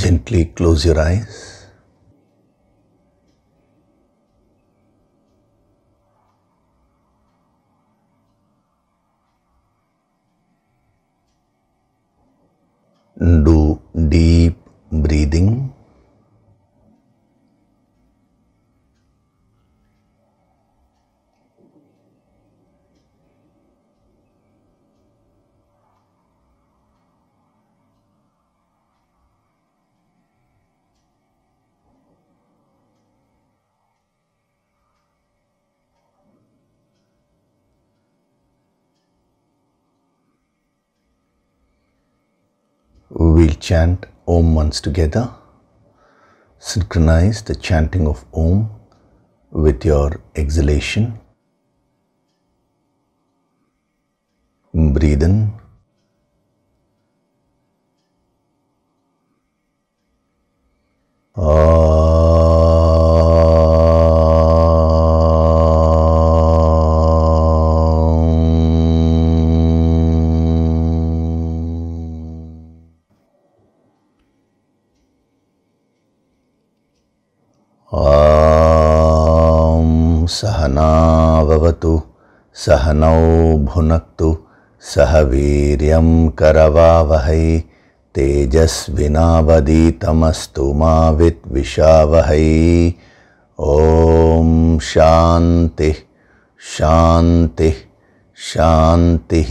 Gently close your eyes. Do deep breathing. We'll chant Om once together. Synchronize the chanting of Om with your exhalation. Breathe in. Sahana vavatu, sahanau bhunaktu, sahaviryam karavavahai, tejasvinavaditamastu ma vitvishavahay. Om Shanti, Shanti, Shanti.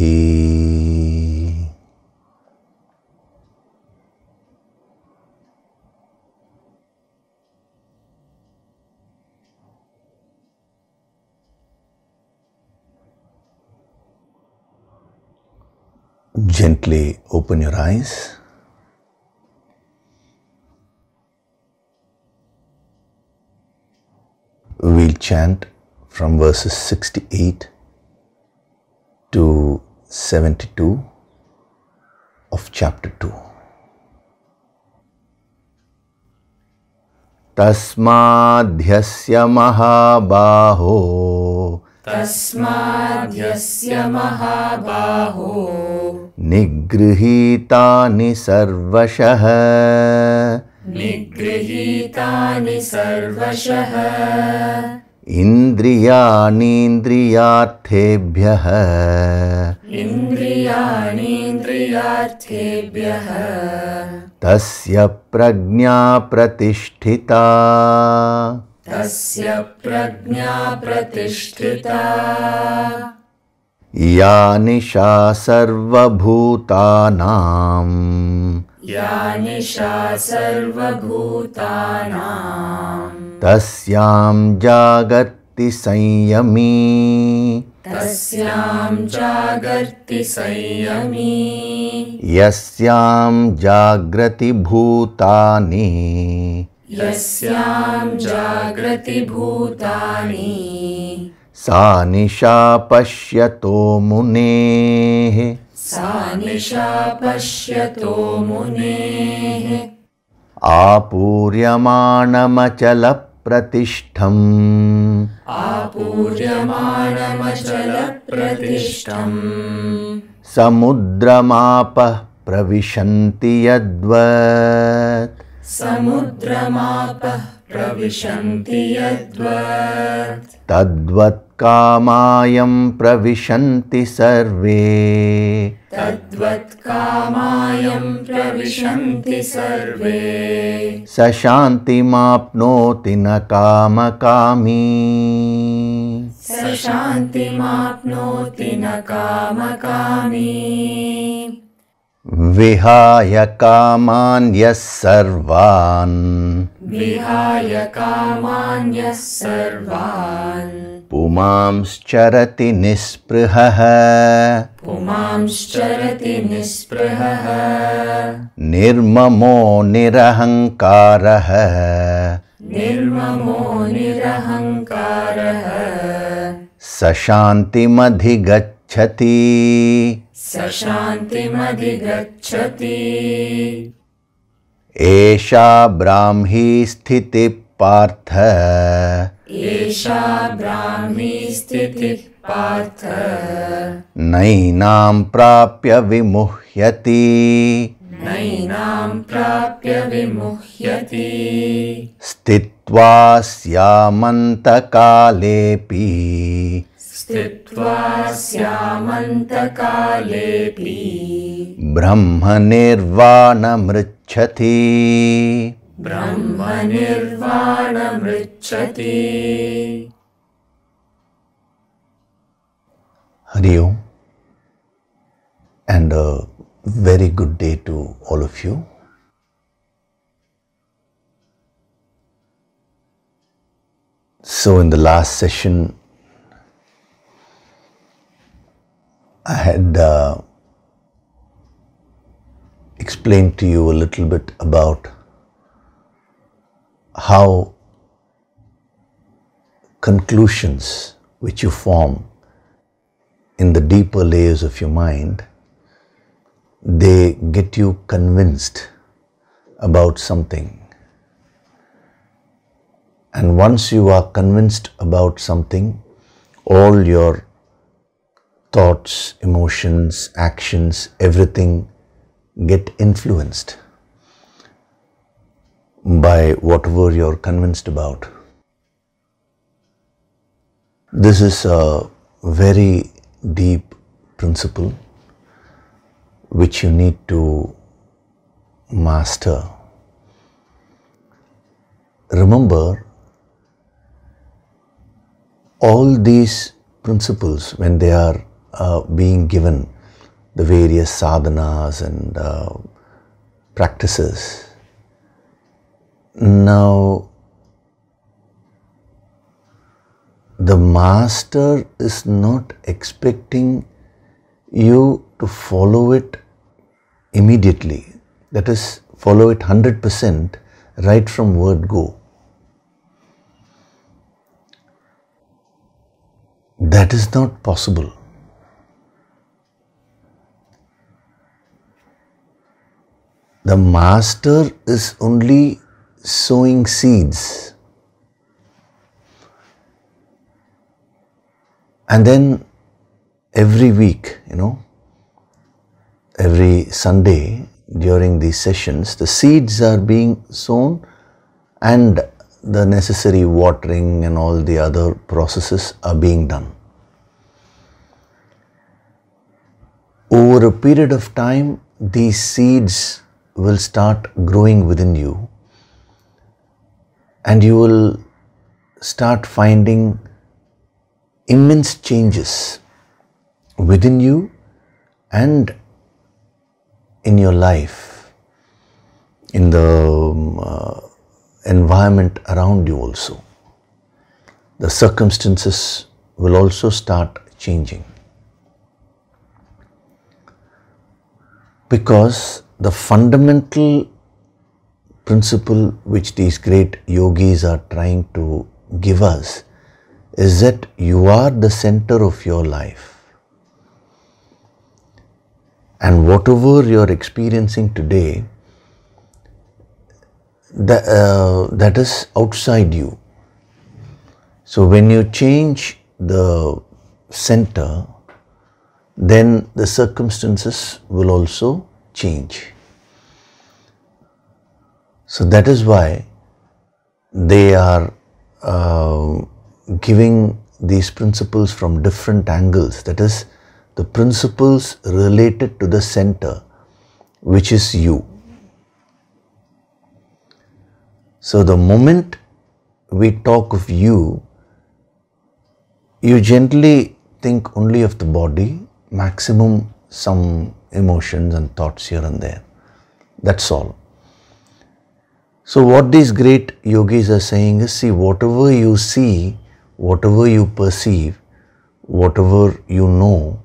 Gently open your eyes. We'll chant from verses 68 to 72 of chapter 2. Tasmadhyasya mahabaho, Tasmadhyasya mahabaho, Nigrihitani sarvashah, Nigrihitani sarvashah, Indriyani indriyarthebhyah, Indriyani indriyarthebhyah, Tasya prajna pratisthita, Tasya prajna pratisthita, Ya nisha sarvabhutanam, Ya nisha sarvabhutanam, Tasyam jagati sanyami, Tasyam jagarti sanyami, Yasyam jagrati bhutani, Yasyam jagrati bhutani, Sa nisha pashyato muneः, Sa nisha pashyato muneः, Apuryamānamachala pratishtham, Apuryamānamachala pratishtham, Samudramāpah pravishanti yadvat, Samudramāpah pravishanti yadvat, Tadvat kāmayam pravishanti sarve, Tadvat kāmayam pravishanti sarve, Sashantimāpnoti na kāmakāmi, Sashantimāpnoti na kāmakāmi, Vihāya kāmānyas sarvān, Vihāya kāmānyas sarvān, Pumāmscharati nisprihah, Pumāmscharati nisprihah, Nirmamo nirahankārah, Nirmamo nirahankārah, Sashantimadhigacchati, Sashantimadhigacchati, Esha brahmi sthiti partha, Esha brahmi sthiti partha, Nainam prapya vimuhyati, नैनां प्राप्य विमुह्यति स्थित्वा स्यामन्तकालेऽपि स्थित्वा स्यामन्तकालेऽपि ब्रह्मनिर्वाणमृच्छति ब्रह्मनिर्वाणमृच्छति Hari Om, and a very good day to all of you. So in the last session, I had explained to you a little bit about how conclusions which you form in the deeper layers of your mind, they get you convinced about something. And once you are convinced about something, all your thoughts, emotions, actions, everything get influenced by whatever you're convinced about. This is a very deep principle which you need to master. Remember, all these principles, when they are being given, the various sadhanas and practices, now the master is not expecting you to follow it immediately. That is, follow it 100% right from word go. That is not possible. The master is only sowing seeds. And then every week, every Sunday during these sessions, the seeds are being sown and the necessary watering and all the other processes are being done. Over a period of time, these seeds will start growing within you, and you will start finding immense changes within you and in your life, in the environment around you also. The circumstances will also start changing. Because the fundamental principle which these great yogis are trying to give us is that you are the center of your life. And whatever you are experiencing today, that is outside you. So when you change the center, then the circumstances will also change. So that is why they are giving these principles from different angles. That is, the principles related to the center, which is you. So the moment we talk of you, you generally think only of the body, maximum some emotions and thoughts here and there. That's all. So what these great yogis are saying is, see, whatever you see, whatever you perceive, whatever you know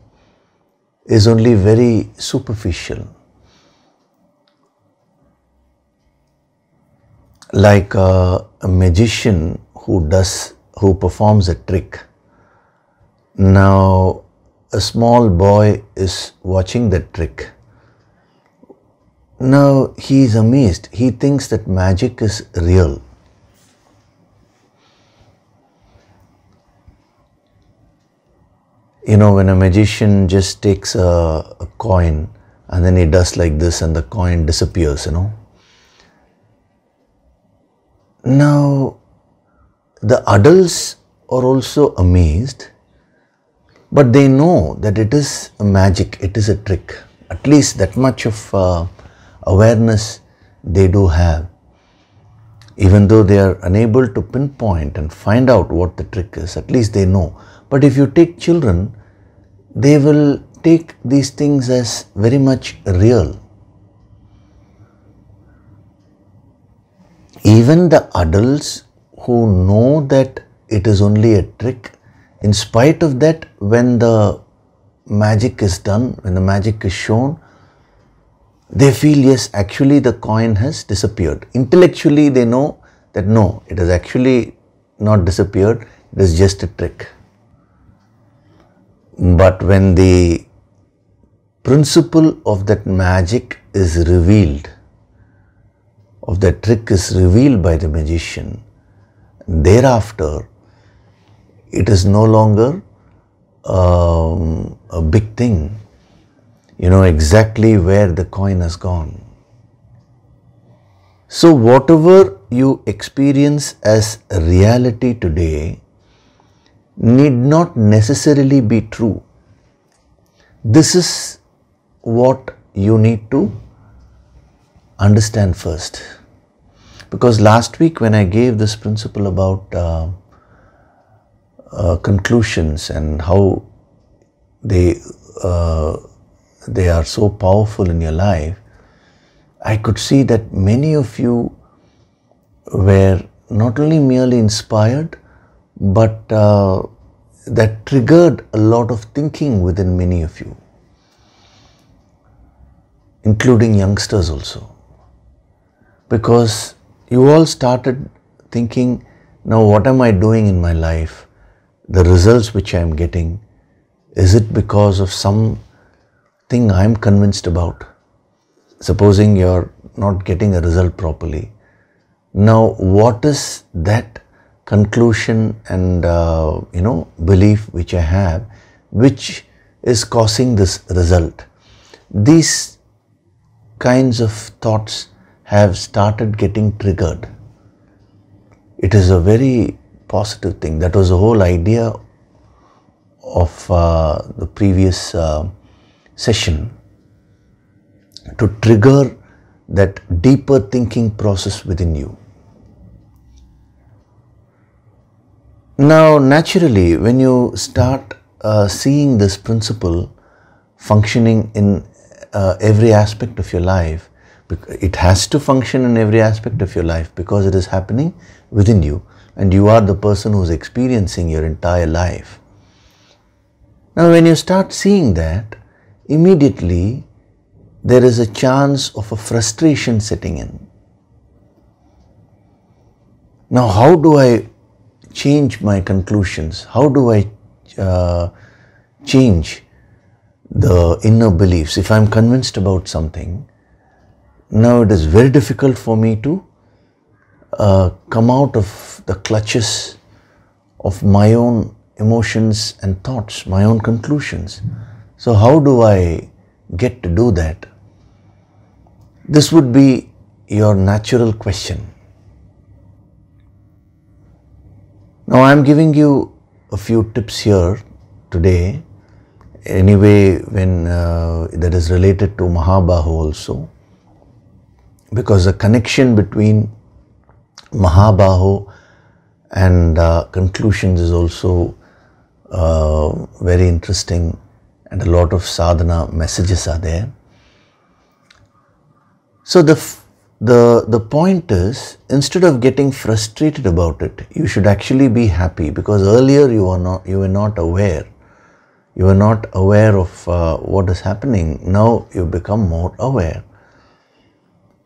is only very superficial. Like a magician who performs a trick. Now, a small boy is watching that trick. Now, he is amazed. He thinks that magic is real. When a magician just takes a coin and then he does like this and the coin disappears, you know. Now, the adults are also amazed, but they know that it is a magic, it is a trick. At least that much of awareness they do have. Even though they are unable to pinpoint and find out what the trick is, at least they know. But if you take children, they will take these things as very much real. Even the adults who know that it is only a trick, in spite of that, when the magic is done, when the magic is shown, they feel, yes, actually the coin has disappeared. Intellectually they know that no, it has actually not disappeared, it is just a trick. But when the principle of that magic is revealed, of that trick is revealed by the magician, thereafter it is no longer a big thing. You know exactly where the coin has gone. So whatever you experience as a reality today need not necessarily be true. This is what you need to understand first. Because last week when I gave this principle about conclusions and how they are so powerful in your life, I could see that many of you were not only merely inspired, but that triggered a lot of thinking within many of you, including youngsters also. Because you all started thinking, now what am I doing in my life? The results which I am getting, is it because of something I am convinced about? Supposing you are not getting a result properly. Now what is that conclusion and belief which I have, which is causing this result? These kinds of thoughts have started getting triggered. It is a very positive thing. That was the whole idea of the previous session, to trigger that deeper thinking process within you. Now naturally, when you start seeing this principle functioning in every aspect of your life, it has to function in every aspect of your life because it is happening within you and you are the person who is experiencing your entire life. Now when you start seeing that, immediately there is a chance of a frustration setting in. Now how do I change my conclusions? How do I change the inner beliefs? If I am convinced about something, now it is very difficult for me to come out of the clutches of my own emotions and thoughts, my own conclusions. So how do I get to do that? This would be your natural question. Now I am giving you a few tips here today, anyway, when that is related to Mahabahu also, because the connection between Mahabahu and conclusions is also very interesting, and a lot of sadhana messages are there. So the point is, instead of getting frustrated about it, you should actually be happy, because earlier you were not aware. You were not aware of what is happening. Now you become more aware.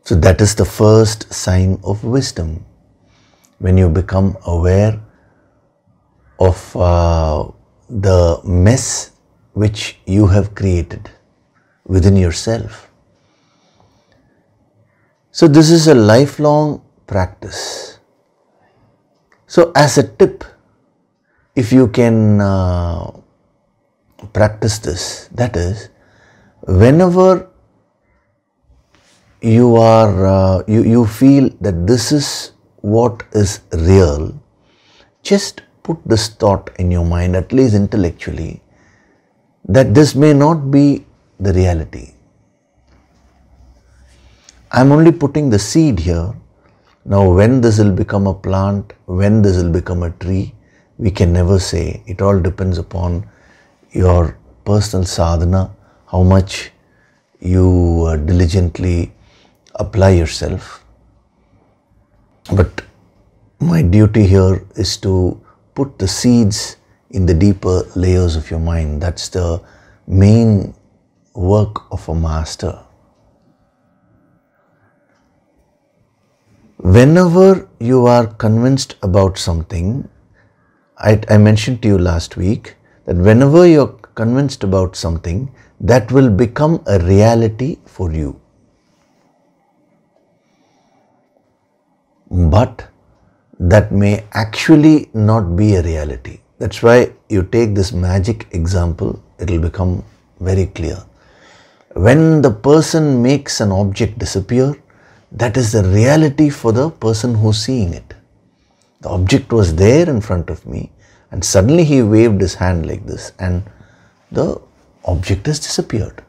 So that is the first sign of wisdom. When you become aware of the mess which you have created within yourself. So this is a lifelong practice. So as a tip, if you can practice this, that is, whenever you feel that this is what is real, just put this thought in your mind, at least intellectually, that this may not be the reality. I'm only putting the seed here. Now when this will become a plant, when this will become a tree, we can never say. It all depends upon your personal sadhana, how much you diligently apply yourself. But my duty here is to put the seeds in the deeper layers of your mind. That's the main work of a master. Whenever you are convinced about something, I mentioned to you last week that whenever you're convinced about something, that will become a reality for you. But that may actually not be a reality. That's why you take this magic example, it will become very clear. When the person makes an object disappear, that is the reality for the person who's seeing it. The object was there in front of me and suddenly he waved his hand like this and the object has disappeared.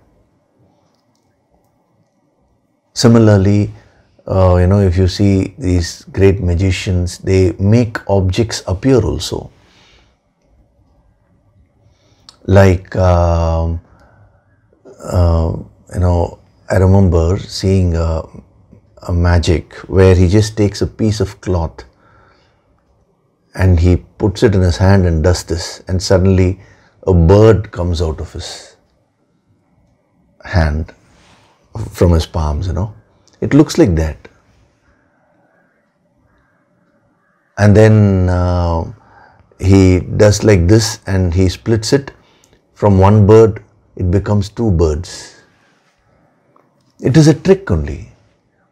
Similarly, if you see these great magicians, they make objects appear also. Like, I remember seeing a magic where he just takes a piece of cloth and he puts it in his hand and does this, and suddenly a bird comes out of his hand, from his palms, It looks like that. And then he does like this and he splits it. From one bird, it becomes two birds. It is a trick only.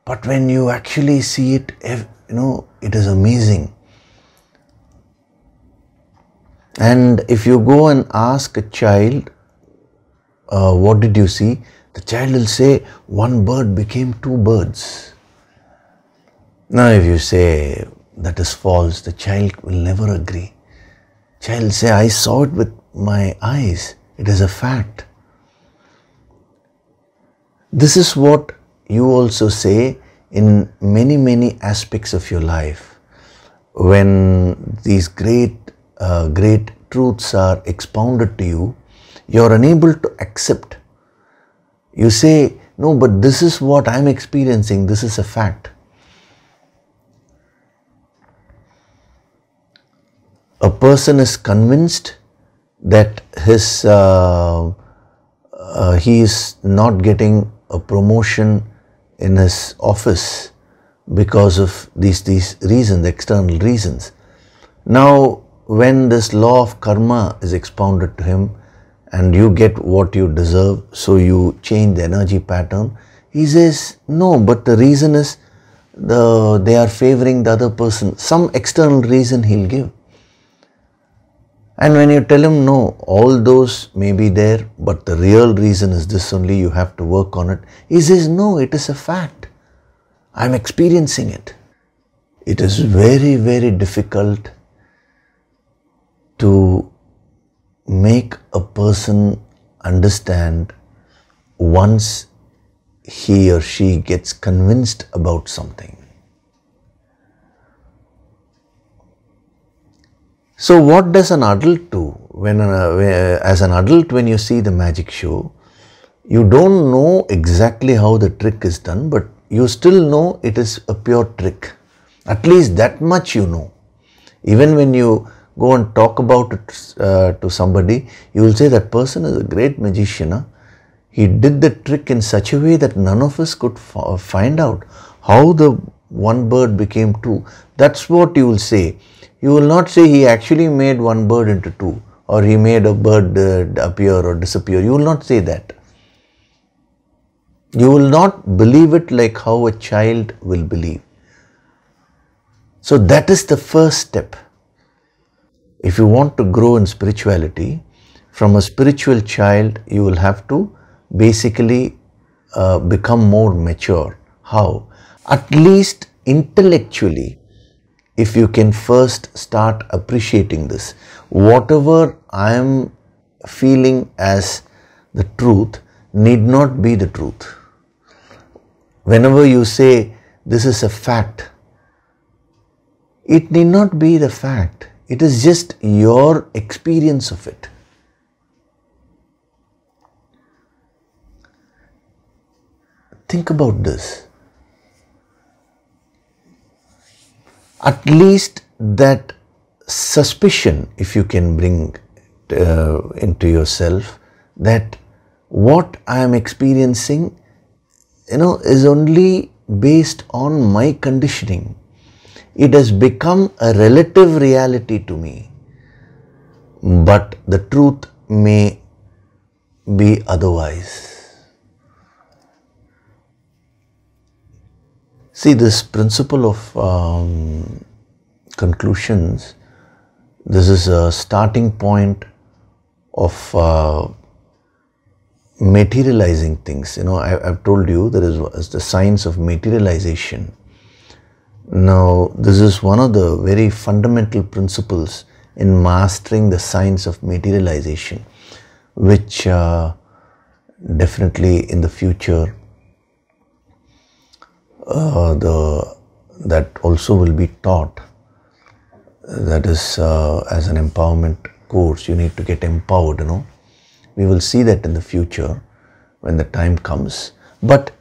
But when you actually see it, it is amazing. And if you go and ask a child, what did you see? The child will say, one bird became two birds. Now if you say that is false, the child will never agree. Child will say, I saw it with my eyes. It is a fact. This is what you also say in many, many aspects of your life. When these great truths are expounded to you, you are unable to accept. You say, no, but this is what I am experiencing, this is a fact. A person is convinced that he is not getting a promotion in his office because of these reasons, external reasons. Now, when this law of karma is expounded to him and you get what you deserve, so you change the energy pattern, he says, no, but the reason is they are favoring the other person. Some external reason he'll give. And when you tell him, no, all those may be there, but the real reason is this only, you have to work on it. He says, no, it is a fact. I'm experiencing it. It is very, very difficult to make a person understand once he or she gets convinced about something. So what does an adult do? As an adult, when you see the magic show, you don't know exactly how the trick is done, but you still know it is a pure trick. At least that much you know. Even when you go and talk about it to somebody, you will say that person is a great magician. He did the trick in such a way that none of us could find out how the one bird became two. That's what you will say. You will not say he actually made one bird into two, or he made a bird appear or disappear. You will not say that. You will not believe it like how a child will believe. So that is the first step. If you want to grow in spirituality, from a spiritual child, you will have to basically become more mature. How? At least intellectually, if you can first start appreciating this, whatever I am feeling as the truth need not be the truth. Whenever you say this is a fact, it need not be the fact. It is just your experience of it. Think about this. At least that suspicion, if you can bring into yourself, that what I am experiencing, is only based on my conditioning. It has become a relative reality to me, but the truth may be otherwise. See, this principle of conclusions, this is a starting point of materializing things. I've told you there is the science of materialization. Now, this is one of the very fundamental principles in mastering the science of materialization, which definitely in the future that also will be taught. That is as an empowerment course, you need to get empowered, We will see that in the future when the time comes. But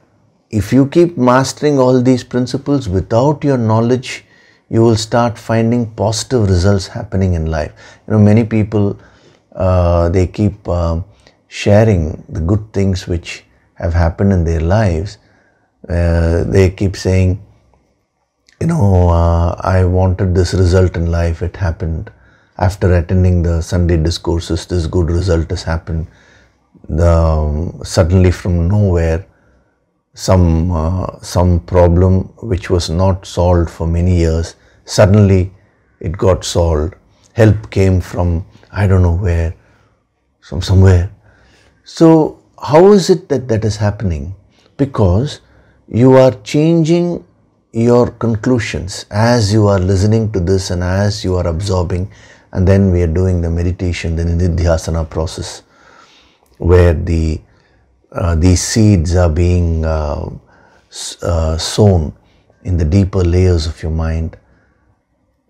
if you keep mastering all these principles without your knowledge, you will start finding positive results happening in life. Many people, they keep sharing the good things which have happened in their lives. They keep saying, I wanted this result in life, it happened. After attending the Sunday discourses, this good result has happened. Suddenly from nowhere, some problem which was not solved for many years, suddenly it got solved. Help came from I don't know where, from somewhere. So how is it that is happening? Because you are changing your conclusions as you are listening to this and as you are absorbing, and then we are doing the meditation, the nidhyasana process, where these seeds are being sown in the deeper layers of your mind.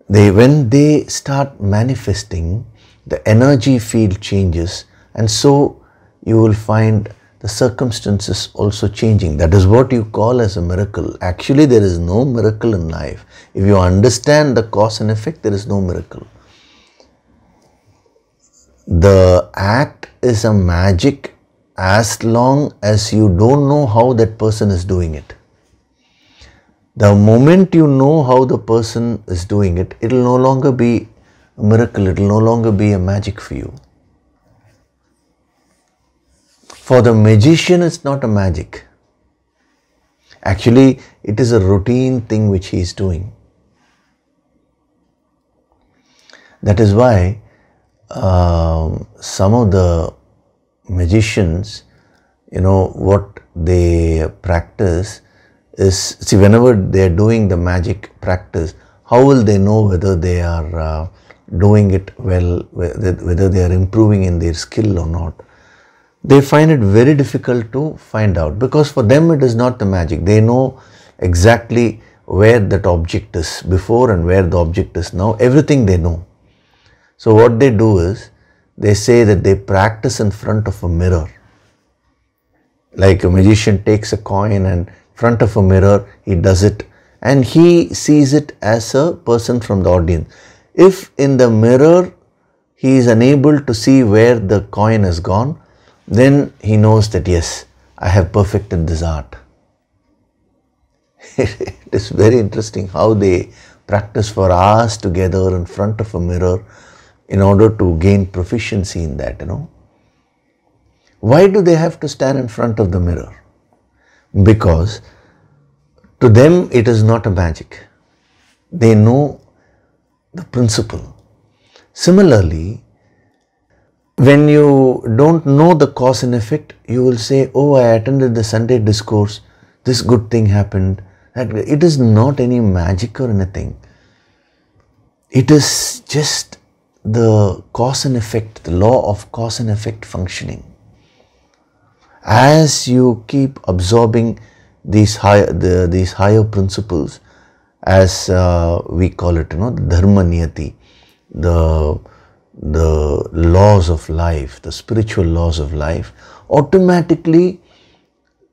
When they start manifesting, the energy field changes, and so you will find the circumstances also changing. That is what you call as a miracle. Actually, there is no miracle in life. If you understand the cause and effect, there is no miracle. The act is a magic as long as you don't know how that person is doing it. The moment you know how the person is doing it, it will no longer be a miracle, it will no longer be a magic for you. For the magician, it's not a magic. Actually, it is a routine thing which he is doing. That is why some of the magicians, what they practice is, see, whenever they are doing the magic practice, how will they know whether they are doing it well, whether they are improving in their skill or not? They find it very difficult to find out, because for them it is not the magic. They know exactly where that object is before and where the object is now. Everything they know. So what they do is, they say that they practice in front of a mirror. Like a magician takes a coin and in front of a mirror he does it, and he sees it as a person from the audience. If in the mirror he is unable to see where the coin has gone, then he knows that yes, I have perfected this art. It is very interesting how they practice for hours together in front of a mirror in order to gain proficiency in that, Why do they have to stand in front of the mirror? Because to them it is not a magic. They know the principle. Similarly, when you don't know the cause and effect, you will say, oh, I attended the Sunday discourse, this good thing happened. It is not any magic or anything. It is just the cause and effect, the law of cause and effect functioning. As you keep absorbing these higher principles, as we call it, the dharma niyati, the laws of life, the spiritual laws of life, automatically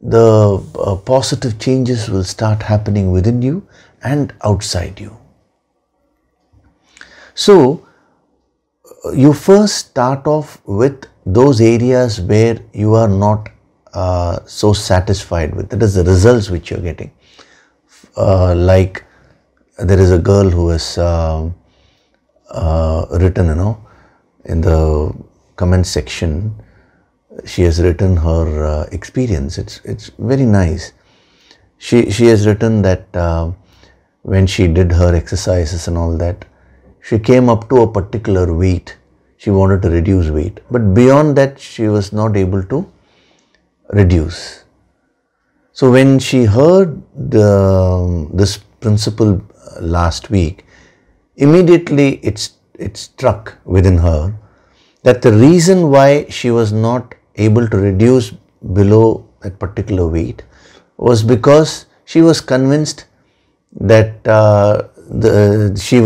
the positive changes will start happening within you and outside you. So, you first start off with those areas where you are not so satisfied with. That is the results which you are getting. Like there is a girl who has written, in the comment section, she has written her experience. It's very nice. She has written that when she did her exercises and all that, she came up to a particular weight. She wanted to reduce weight, but beyond that she was not able to reduce. So when she heard this principle last week, immediately it struck within her that the reason why she was not able to reduce below that particular weight was because she was convinced that she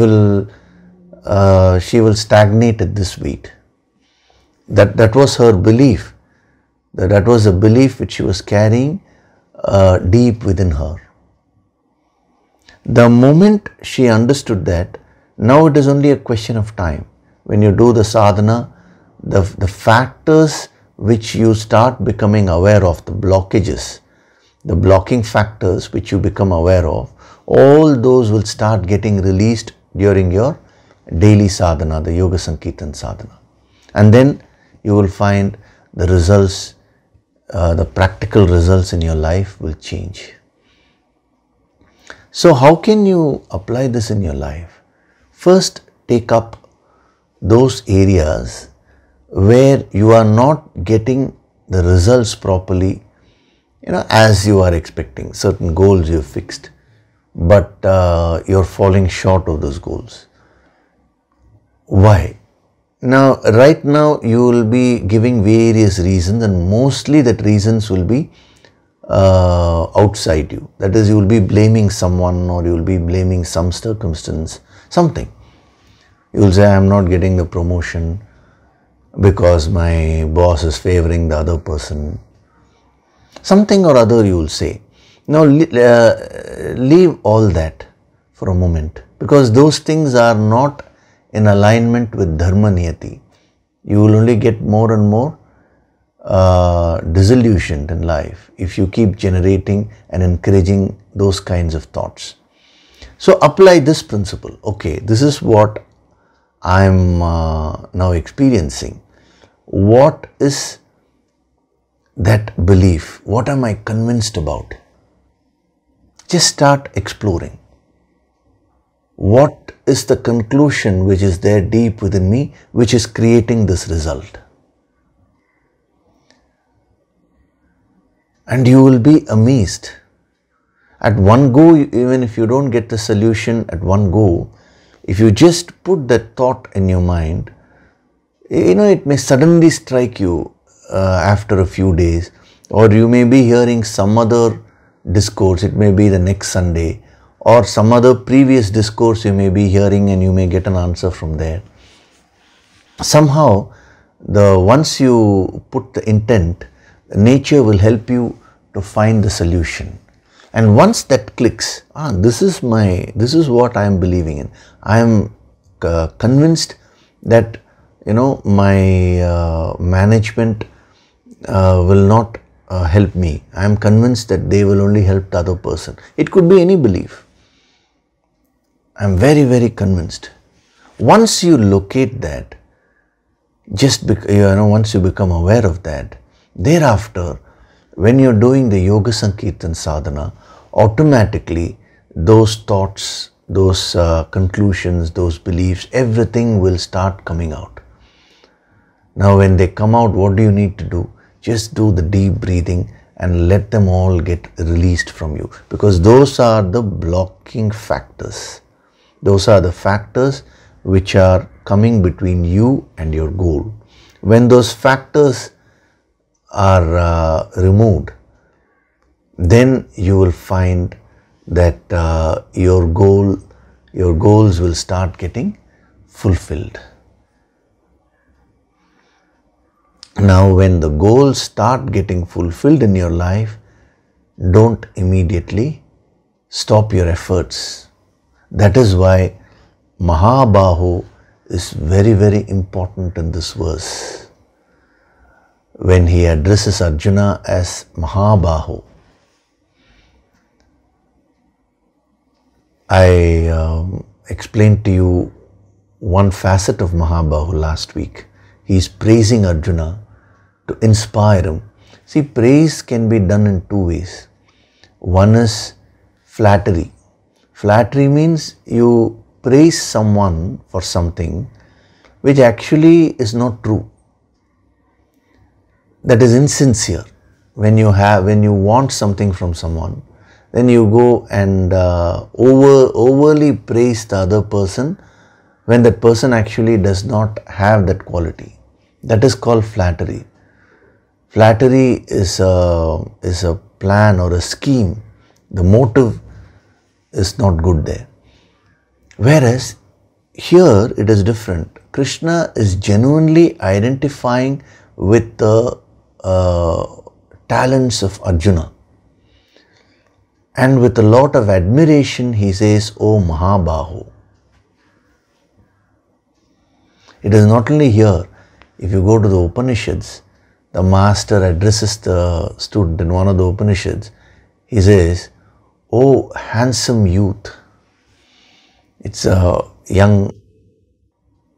will stagnate at this weight. That was her belief. That was a belief which she was carrying deep within her. The moment she understood that, now it is only a question of time. When you do the sadhana, the factors which you start becoming aware of, the blockages, the blocking factors which you become aware of, all those will start getting released during your daily sadhana, the Yoga Sankirtan sadhana. And then you will find the results, the practical results in your life will change. So how can you apply this in your life? First, take up those areas where you are not getting the results properly, as you are expecting. Certain goals you have fixed, but you're falling short of those goals. Why? Now, right now you will be giving various reasons, and mostly that reasons will be outside you. That is, you will be blaming someone, or you will be blaming some circumstance, something. You will say, I am not getting the promotion because my boss is favoring the other person. Something or other you will say. Now leave all that for a moment, because those things are not in alignment with dharma niyati. You will only get more and more disillusioned in life if you keep generating and encouraging those kinds of thoughts. So apply this principle. Okay, this is what I am now experiencing. What is that belief? What am I convinced about? Just start exploring. What is the conclusion which is there deep within me, which is creating this result? And you will be amazed. At one go, even if you don't get the solution at one go, if you just put that thought in your mind, it may suddenly strike you after a few days, or you may be hearing some other discourse. It may be the next Sunday, or some other previous discourse you may be hearing, and you may get an answer from there. Somehow, once you put the intent, nature will help you to find the solution. And once that clicks, this is what I am believing in. I am convinced that my management will not help me. I am convinced that they will only help the other person. It could be any belief. I am very, very convinced. Once you locate that, once you become aware of that, thereafter, when you are doing the Yoga Sankirtan sadhana, automatically those thoughts, those conclusions, those beliefs, everything will start coming out. Now when they come out, what do you need to do? Just do the deep breathing and let them all get released from you, because those are the blocking factors. Those are the factors which are coming between you and your goal. When those factors are removed, then you will find that your goals will start getting fulfilled. Now, when the goals start getting fulfilled in your life, don't immediately stop your efforts. That is why Mahabahu is very, very important in this verse. When he addresses Arjuna as Mahabahu, I explained to you one facet of Mahabahu last week. He is praising Arjuna to inspire him. See, praise can be done in two ways. One is flattery. Flattery means you praise someone for something which actually is not true. That is insincere. When you want something from someone, then you go and overly praise the other person when that person actually does not have that quality. That is called flattery. Flattery is a plan or a scheme. The motive is not good there. Whereas here it is different. Krishna is genuinely identifying with the talents of Arjuna. And with a lot of admiration, he says, "O Mahabahu." It is not only here. If you go to the Upanishads, the master addresses the student in one of the Upanishads. He says, "O handsome youth." It's a young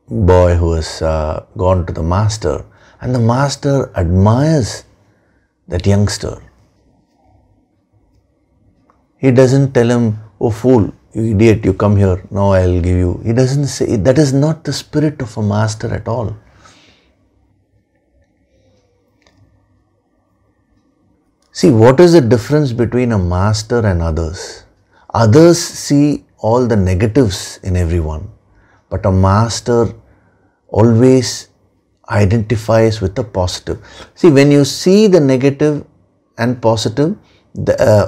boy who has gone to the master, and the master admires that youngster. He doesn't tell him, "Oh fool, you idiot, you come here, now I'll give you." He doesn't say, that is not the spirit of a master at all. See, what is the difference between a master and others? Others see all the negatives in everyone, but a master always identifies with the positive. See, when you see the negative and positive,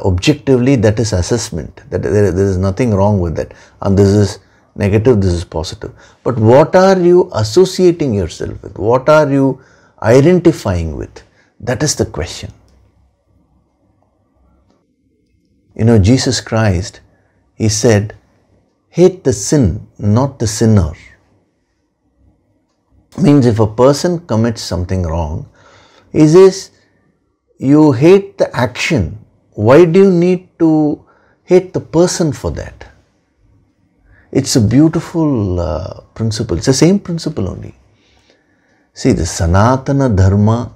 objectively that is assessment. That there is nothing wrong with that. And this is negative, this is positive. But what are you associating yourself with? What are you identifying with? That is the question. You know, Jesus Christ, he said, "Hate the sin, not the sinner." Means if a person commits something wrong, he says, you hate the action. Why do you need to hate the person for that? It's a beautiful principle. It's the same principle only. See, the Sanatana Dharma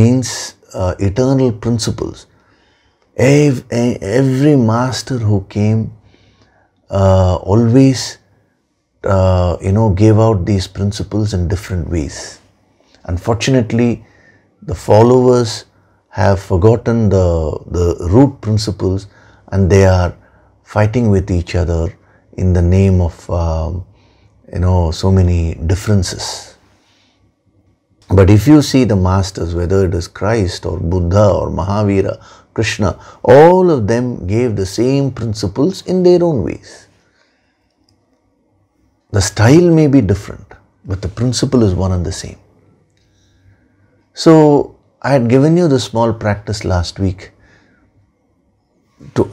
means eternal principles. Every master who came always gave out these principles in different ways. Unfortunately, the followers have forgotten the root principles, and they are fighting with each other in the name of so many differences. But if you see the masters, whether it is Christ or Buddha or Mahavira, Krishna, all of them gave the same principles in their own ways. The style may be different, but the principle is one and the same. So, I had given you the small practice last week to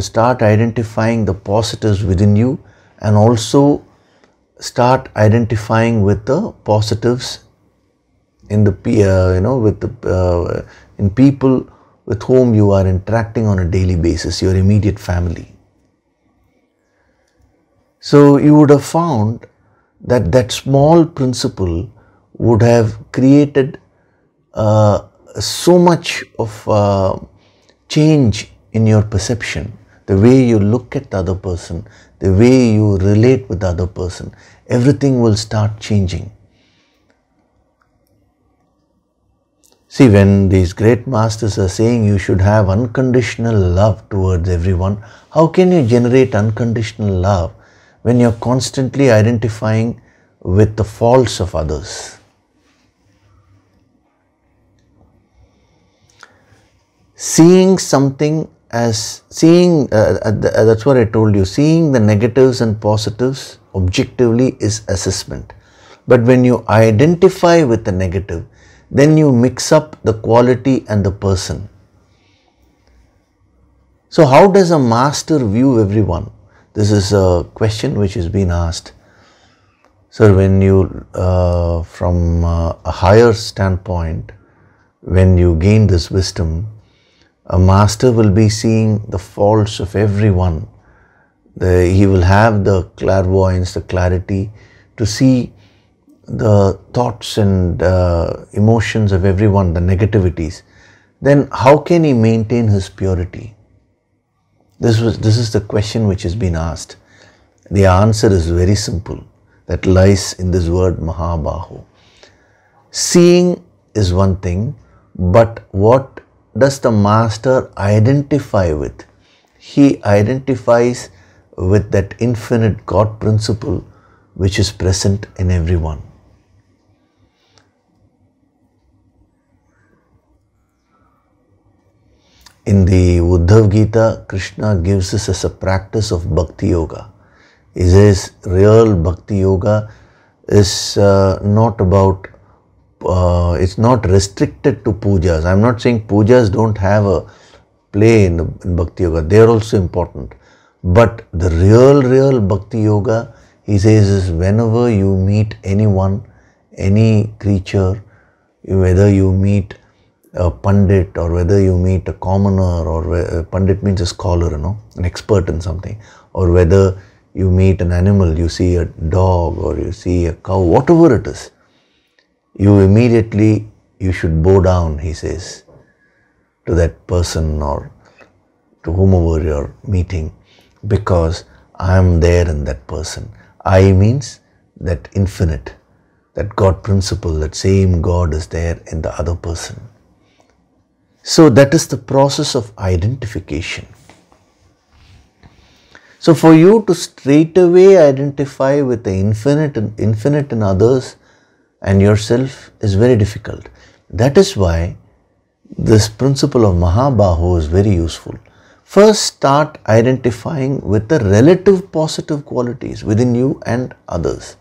start identifying the positives within you, and also start identifying with the positives in the in people with whom you are interacting on a daily basis, your immediate family. So you would have found that that small principle would have created so much of change in your perception, the way you look at the other person, the way you relate with the other person. Everything will start changing. See, when these great masters are saying you should have unconditional love towards everyone, how can you generate unconditional love when you're constantly identifying with the faults of others? Seeing something as that's what I told you, seeing the negatives and positives objectively is assessment. But when you identify with the negative, then you mix up the quality and the person. So how does a master view everyone? This is a question which has been asked. So when you, from a higher standpoint, when you gain this wisdom, a master will be seeing the faults of everyone. He will have the clairvoyance, the clarity to see the thoughts and emotions of everyone, the negativities. Then how can he maintain his purity? This is the question which has been asked. The answer is very simple. That lies in this word Mahabahu. Seeing is one thing, but what does the master identify with? He identifies with that infinite God principle which is present in everyone. In the Bhagavad Gita, Krishna gives us as a practice of Bhakti Yoga. He says real Bhakti Yoga is not about, it's not restricted to pujas. I'm not saying pujas don't have a play in Bhakti Yoga. They are also important. But the real Bhakti Yoga, he says, is whenever you meet anyone, any creature, whether you meet a pandit or whether you meet a commoner, or a pandit means a scholar, an expert in something, or whether you meet an animal, you see a dog or you see a cow, whatever it is, you should bow down, he says, to that person or to whomever you're meeting, because I am there in that person. I means that infinite, that God principle, that same God is there in the other person. So that is the process of identification. So for you to straight away identify with the infinite in others and yourself is very difficult. That is why this principle of Mahabahu is very useful. First start identifying with the relative positive qualities within you and others.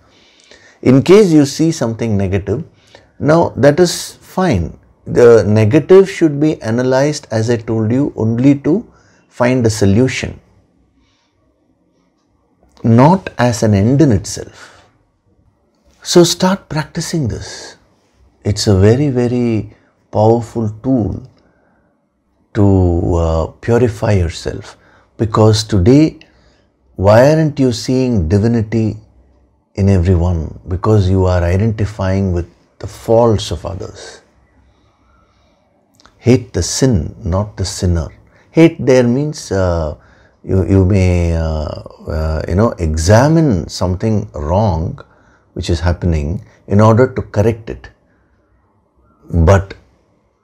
In case you see something negative, now that is fine. The negative should be analyzed, as I told you, only to find a solution, not as an end in itself. So start practicing this. It's a very, very powerful tool to purify yourself. Because today, why aren't you seeing divinity in everyone? Because you are identifying with the faults of others. Hate the sin, not the sinner. Hate there means you may examine something wrong which is happening in order to correct it. But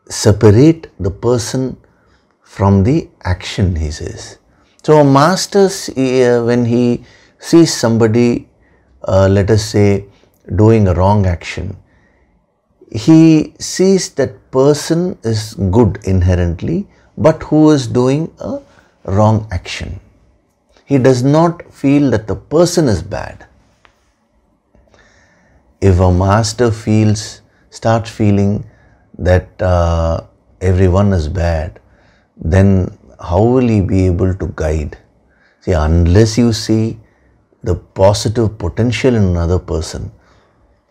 separate the person from the action, he says. So a master, when he sees somebody, let us say, doing a wrong action, he sees that person is good inherently, but who is doing a wrong action. He does not feel that the person is bad. If a master starts feeling that everyone is bad, then how will he be able to guide? See, unless you see the positive potential in another person,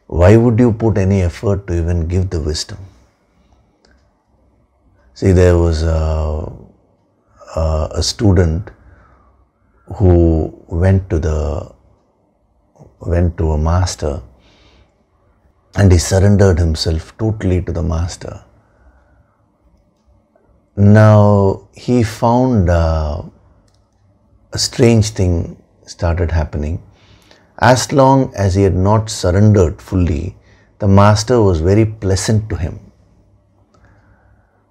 why would you put any effort to even give the wisdom? See, there was a student who went to a master and he surrendered himself totally to the master. Now he found a strange thing started happening. As long as he had not surrendered fully, the master was very pleasant to him.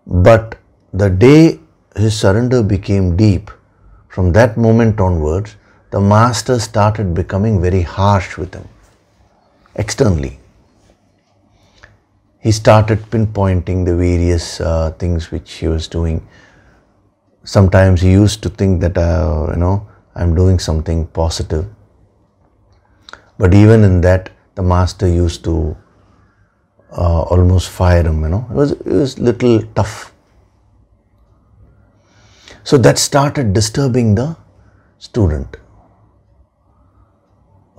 But the day his surrender became deep, from that moment onwards, the master started becoming very harsh with him, externally. He started pinpointing the various things which he was doing. Sometimes he used to think that, I'm doing something positive. But even in that, the master used to almost fire him, It was little tough. So that started disturbing the student.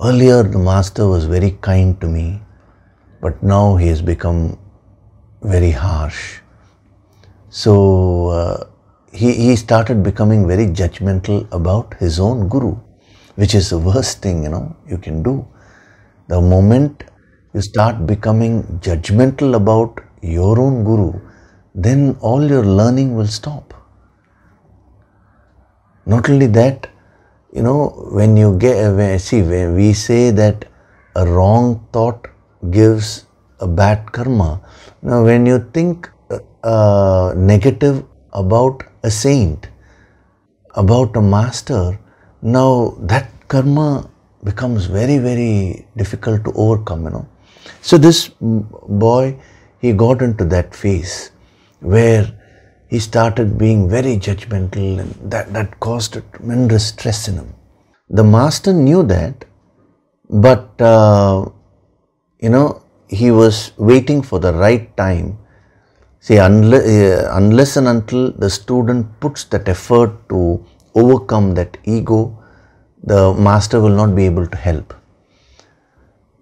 Earlier, the master was very kind to me, but now he has become very harsh. So he started becoming very judgmental about his own guru, which is the worst thing, you can do. The moment you start becoming judgmental about your own guru, then all your learning will stop. Not only that, when you when we say that a wrong thought gives a bad karma. Now, when you think negative about a saint, about a master, now that karma becomes very, very difficult to overcome, So this boy, he got into that phase where he started being very judgmental, and that caused a tremendous stress in him. The master knew that, but he was waiting for the right time. See, unless and until the student puts that effort to overcome that ego, the master will not be able to help.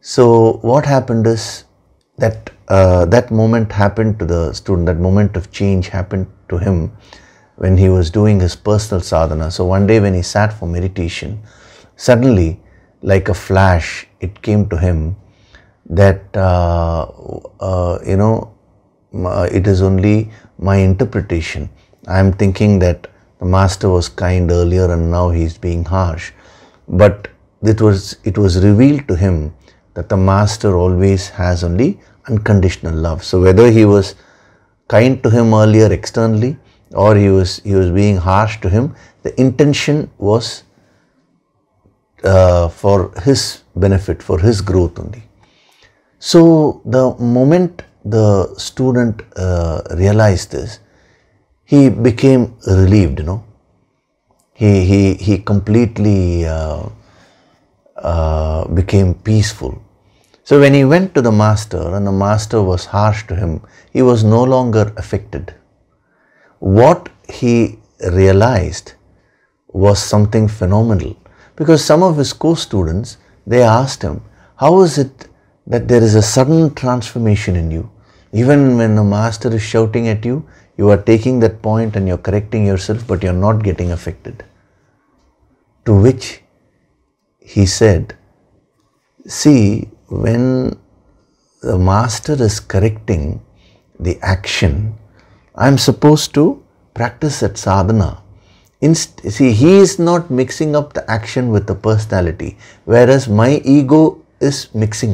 So what happened is that that moment happened to the student, that moment of change happened to him when he was doing his personal sadhana. So one day when he sat for meditation, suddenly, like a flash, it came to him that, it is only my interpretation. I am thinking that the master was kind earlier and now he is being harsh. But it was revealed to him that the master always has only unconditional love. So whether he was kind to him earlier externally or he was being harsh to him, the intention was for his benefit, for his growth only. So the moment the student realized this, he became relieved, He completely became peaceful. So when he went to the master and the master was harsh to him, he was no longer affected. What he realized was something phenomenal, because some of his co-students, they asked him, how is it that there is a sudden transformation in you? Even when the master is shouting at you, you are taking that point and you're correcting yourself, but you're not getting affected. To which he said, see, when the master is correcting the action, I'm supposed to practice that sadhana. See, he is not mixing up the action with the personality, whereas my ego is mixing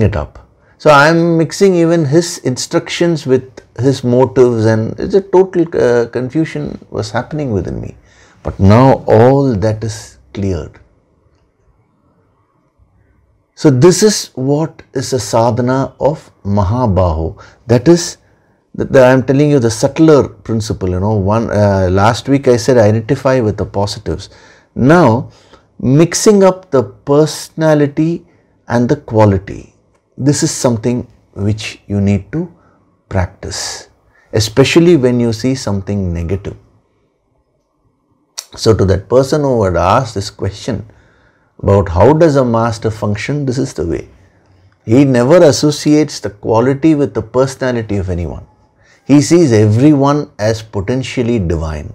it up. So I am mixing even his instructions with his motives, and it's a total confusion was happening within me. But now all that is cleared. So this is what is a sadhana of Mahabaho. That is, I am telling you the subtler principle, last week I said identify with the positives. Now, mixing up the personality and the quality. This is something which you need to practice, especially when you see something negative. So to that person who had asked this question about how does a master function, this is the way. He never associates the quality with the personality of anyone. He sees everyone as potentially divine.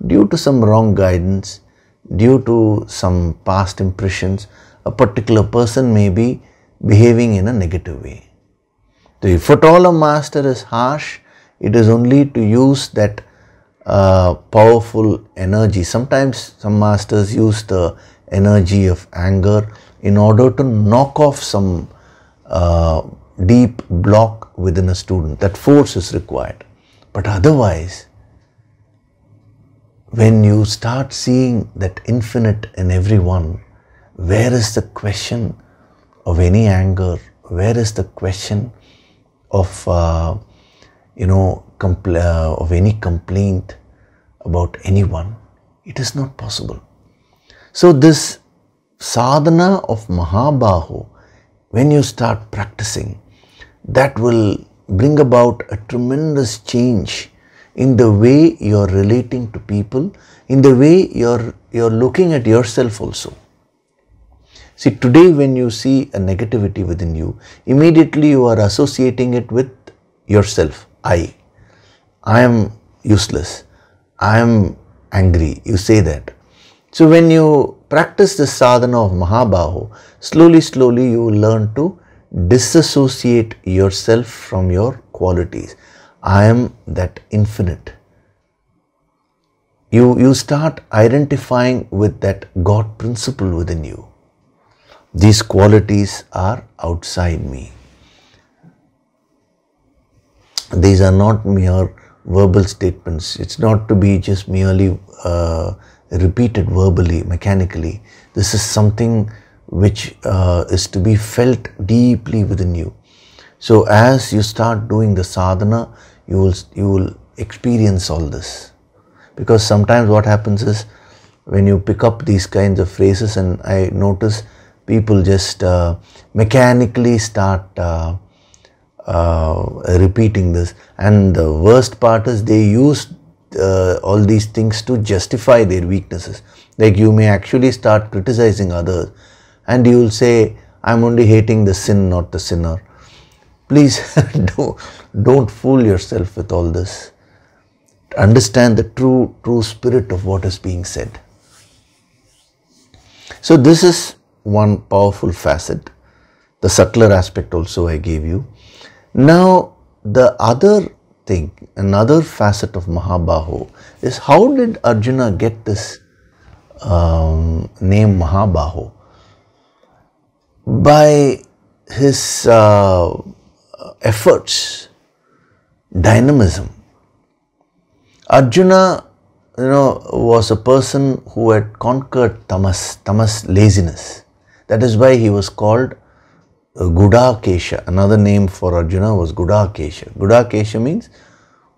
Due to some wrong guidance, due to some past impressions, a particular person may be behaving in a negative way. So if at all a master is harsh, it is only to use that powerful energy. Sometimes some masters use the energy of anger in order to knock off some deep block within a student. That force is required. But otherwise, when you start seeing that infinite in everyone, where is the question of any anger? Where is the question of of any complaint about anyone? It is not possible. So this sadhana of Mahabaho, when you start practicing, that will bring about a tremendous change in the way you're relating to people, in the way you're looking at yourself also. See, today when you see a negativity within you, immediately you are associating it with yourself. I am useless. I am angry. You say that. So when you practice the sadhana of Mahabaho, slowly you will learn to disassociate yourself from your qualities. I am that infinite. You start identifying with that God principle within you. These qualities are outside me. These are not mere verbal statements. It's not to be just merely repeated verbally, mechanically. This is something which is to be felt deeply within you. So as you start doing the sadhana, you will experience all this. Because sometimes what happens is, when you pick up these kinds of phrases, and I notice people just mechanically start repeating this, and the worst part is they use all these things to justify their weaknesses. Like you may actually start criticizing others, and you will say, I'm only hating the sin, not the sinner. Please don't fool yourself with all this. Understand the true spirit of what is being said. So this is one powerful facet. The subtler aspect also I gave you. Now the other thing, another facet of Mahabaho is, how did Arjuna get this name Mahabaho? By his efforts, dynamism. Arjuna, was a person who had conquered tamas, laziness. That is why he was called Gudakesha. Another name for Arjuna was Gudakesha. Gudakesha means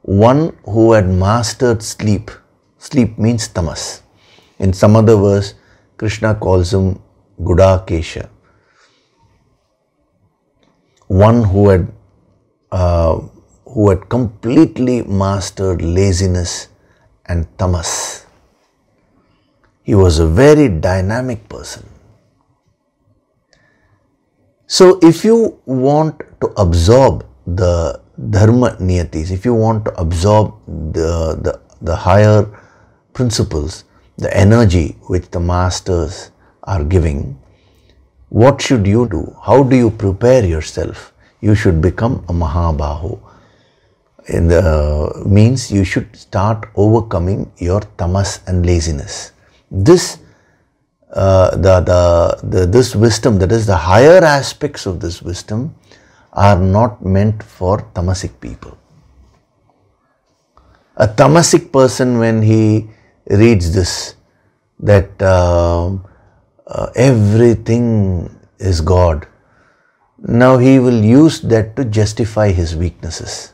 one who had mastered sleep. Sleep means tamas. In some other verse, Krishna calls him Gudakesha. One who had completely mastered laziness and tamas. He was a very dynamic person. So if you want to absorb the dharma niyatis, if you want to absorb the higher principles, the energy which the masters are giving, what should you do? How do you prepare yourself? You should become a Mahabaho. Means you should start overcoming your tamas and laziness. This this wisdom, that is the higher aspects of this wisdom, are not meant for tamasic people. A tamasic person, when he reads this, that everything is God, now he will use that to justify his weaknesses.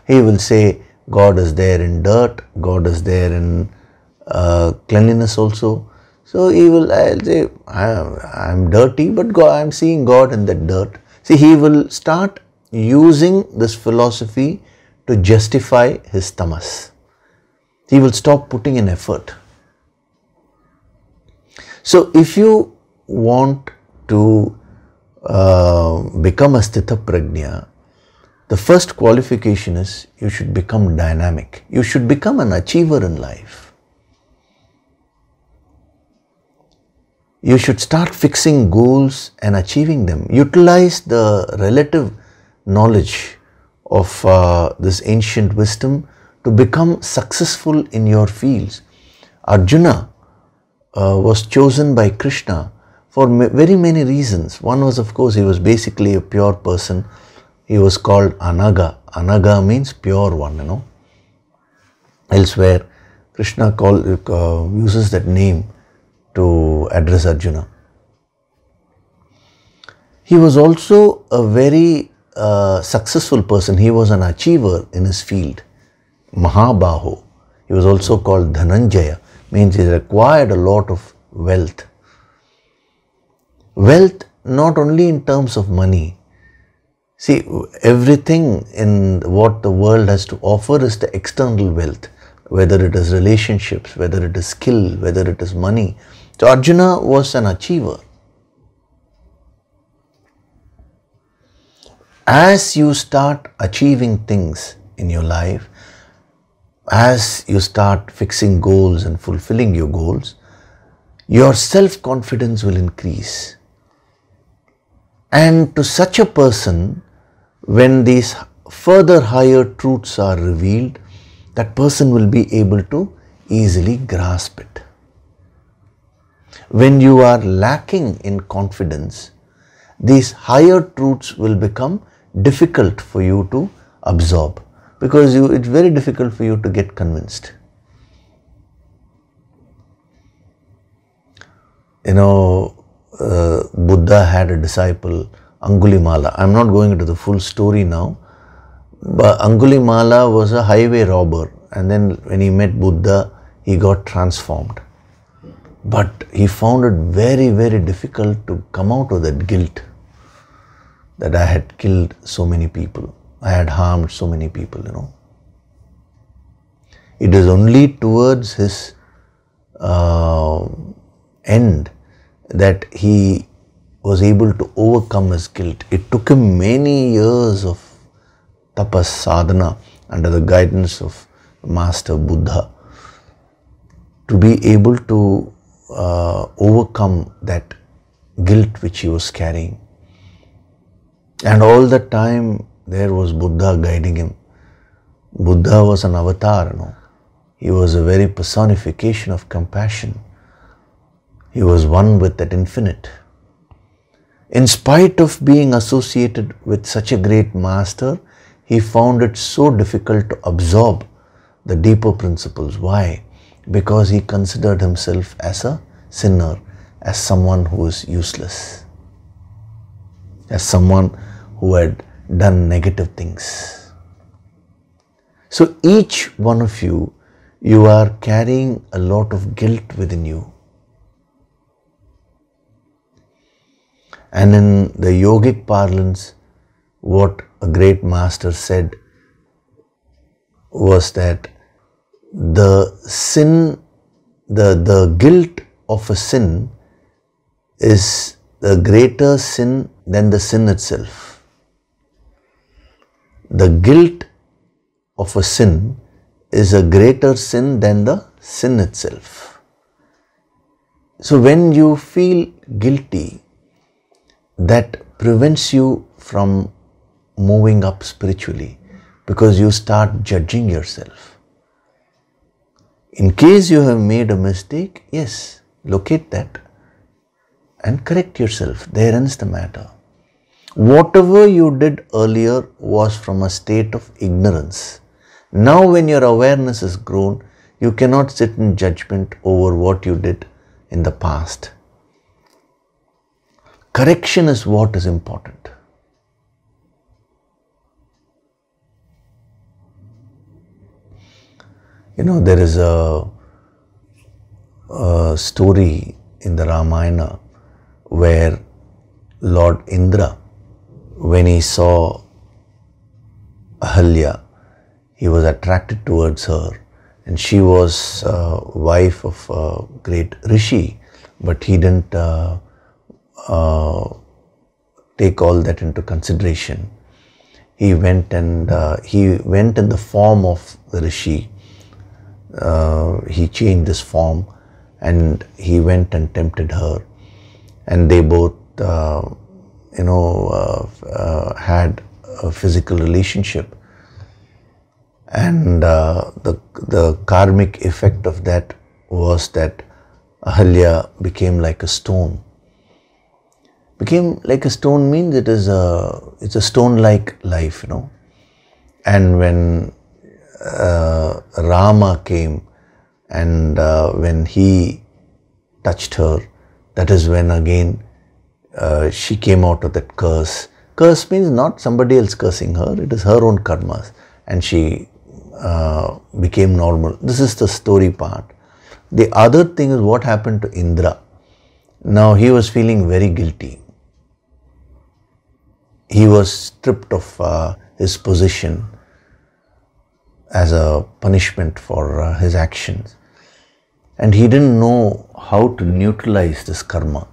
He will say, God is there in dirt, God is there in cleanliness also. So I'll say, I'm dirty, but I'm seeing God in that dirt. See, he will start using this philosophy to justify his tamas. He will stop putting in effort. So if you want to become a Sthita Prajna, the first qualification is you should become dynamic. You should become an achiever in life. You should start fixing goals and achieving them. Utilize the relative knowledge of this ancient wisdom to become successful in your fields. Arjuna was chosen by Krishna for very many reasons. One was, of course, he was basically a pure person he was called Anaga. Anaga means pure one, Elsewhere, Krishna uses that name to address Arjuna. He was also a very successful person. He was an achiever in his field. Mahabaho. He was also called Dhananjaya. Means he acquired a lot of wealth. Wealth not only in terms of money. See, everything in what the world has to offer is the external wealth. Whether it is relationships, whether it is skill, whether it is money. So Arjuna was an achiever. As you start achieving things in your life, as you start fixing goals and fulfilling your goals, your self-confidence will increase. And to such a person, when these further higher truths are revealed, that person will be able to easily grasp it. When you are lacking in confidence, these higher truths will become difficult for you to absorb, because it's very difficult for you to get convinced. Buddha had a disciple, Angulimala. I'm not going into the full story now, but Angulimala was a highway robber, and then when he met Buddha, he got transformed. But he found it very, very difficult to come out of that guilt that I had killed so many people, I had harmed so many people, It is only towards his end that he was able to overcome his guilt. It took him many years of tapas sadhana under the guidance of Master Buddha to be able to overcome that guilt which he was carrying. And all the time there was Buddha guiding him. Buddha was an avatar, He was a very personification of compassion. He was one with that infinite. In spite of being associated with such a great master, he found it so difficult to absorb the deeper principles. Why? Because he considered himself as a sinner, as someone who is useless, as someone who had done negative things. So each one of you, you are carrying a lot of guilt within you. And in the yogic parlance, what a great master said was that the sin, the guilt of a sin is the greater sin than the sin itself. The guilt of a sin is a greater sin than the sin itself. So when you feel guilty, that prevents you from moving up spiritually, because you start judging yourself. In case you have made a mistake, yes, locate that and correct yourself. There ends the matter. Whatever you did earlier was from a state of ignorance. Now when your awareness is grown, you cannot sit in judgment over what you did in the past. Correction is what is important. There is a story in the Ramayana where Lord Indra, when he saw Ahalya, he was attracted towards her, and she was wife of a great rishi, but he didn't take all that into consideration. He went in the form of the rishi. He changed his form and he went and tempted her, and they both had a physical relationship, and the karmic effect of that was that Ahalya became like a stone, Became like a stone means it's a stone-like life, And when Rama came and when he touched her, that is when again she came out of that curse. Curse means not somebody else cursing her, it is her own karmas, and she became normal. This is the story part. The other thing is what happened to Indra. Now he was feeling very guilty. He was stripped of his position as a punishment for his actions. And he didn't know how to neutralize this karma.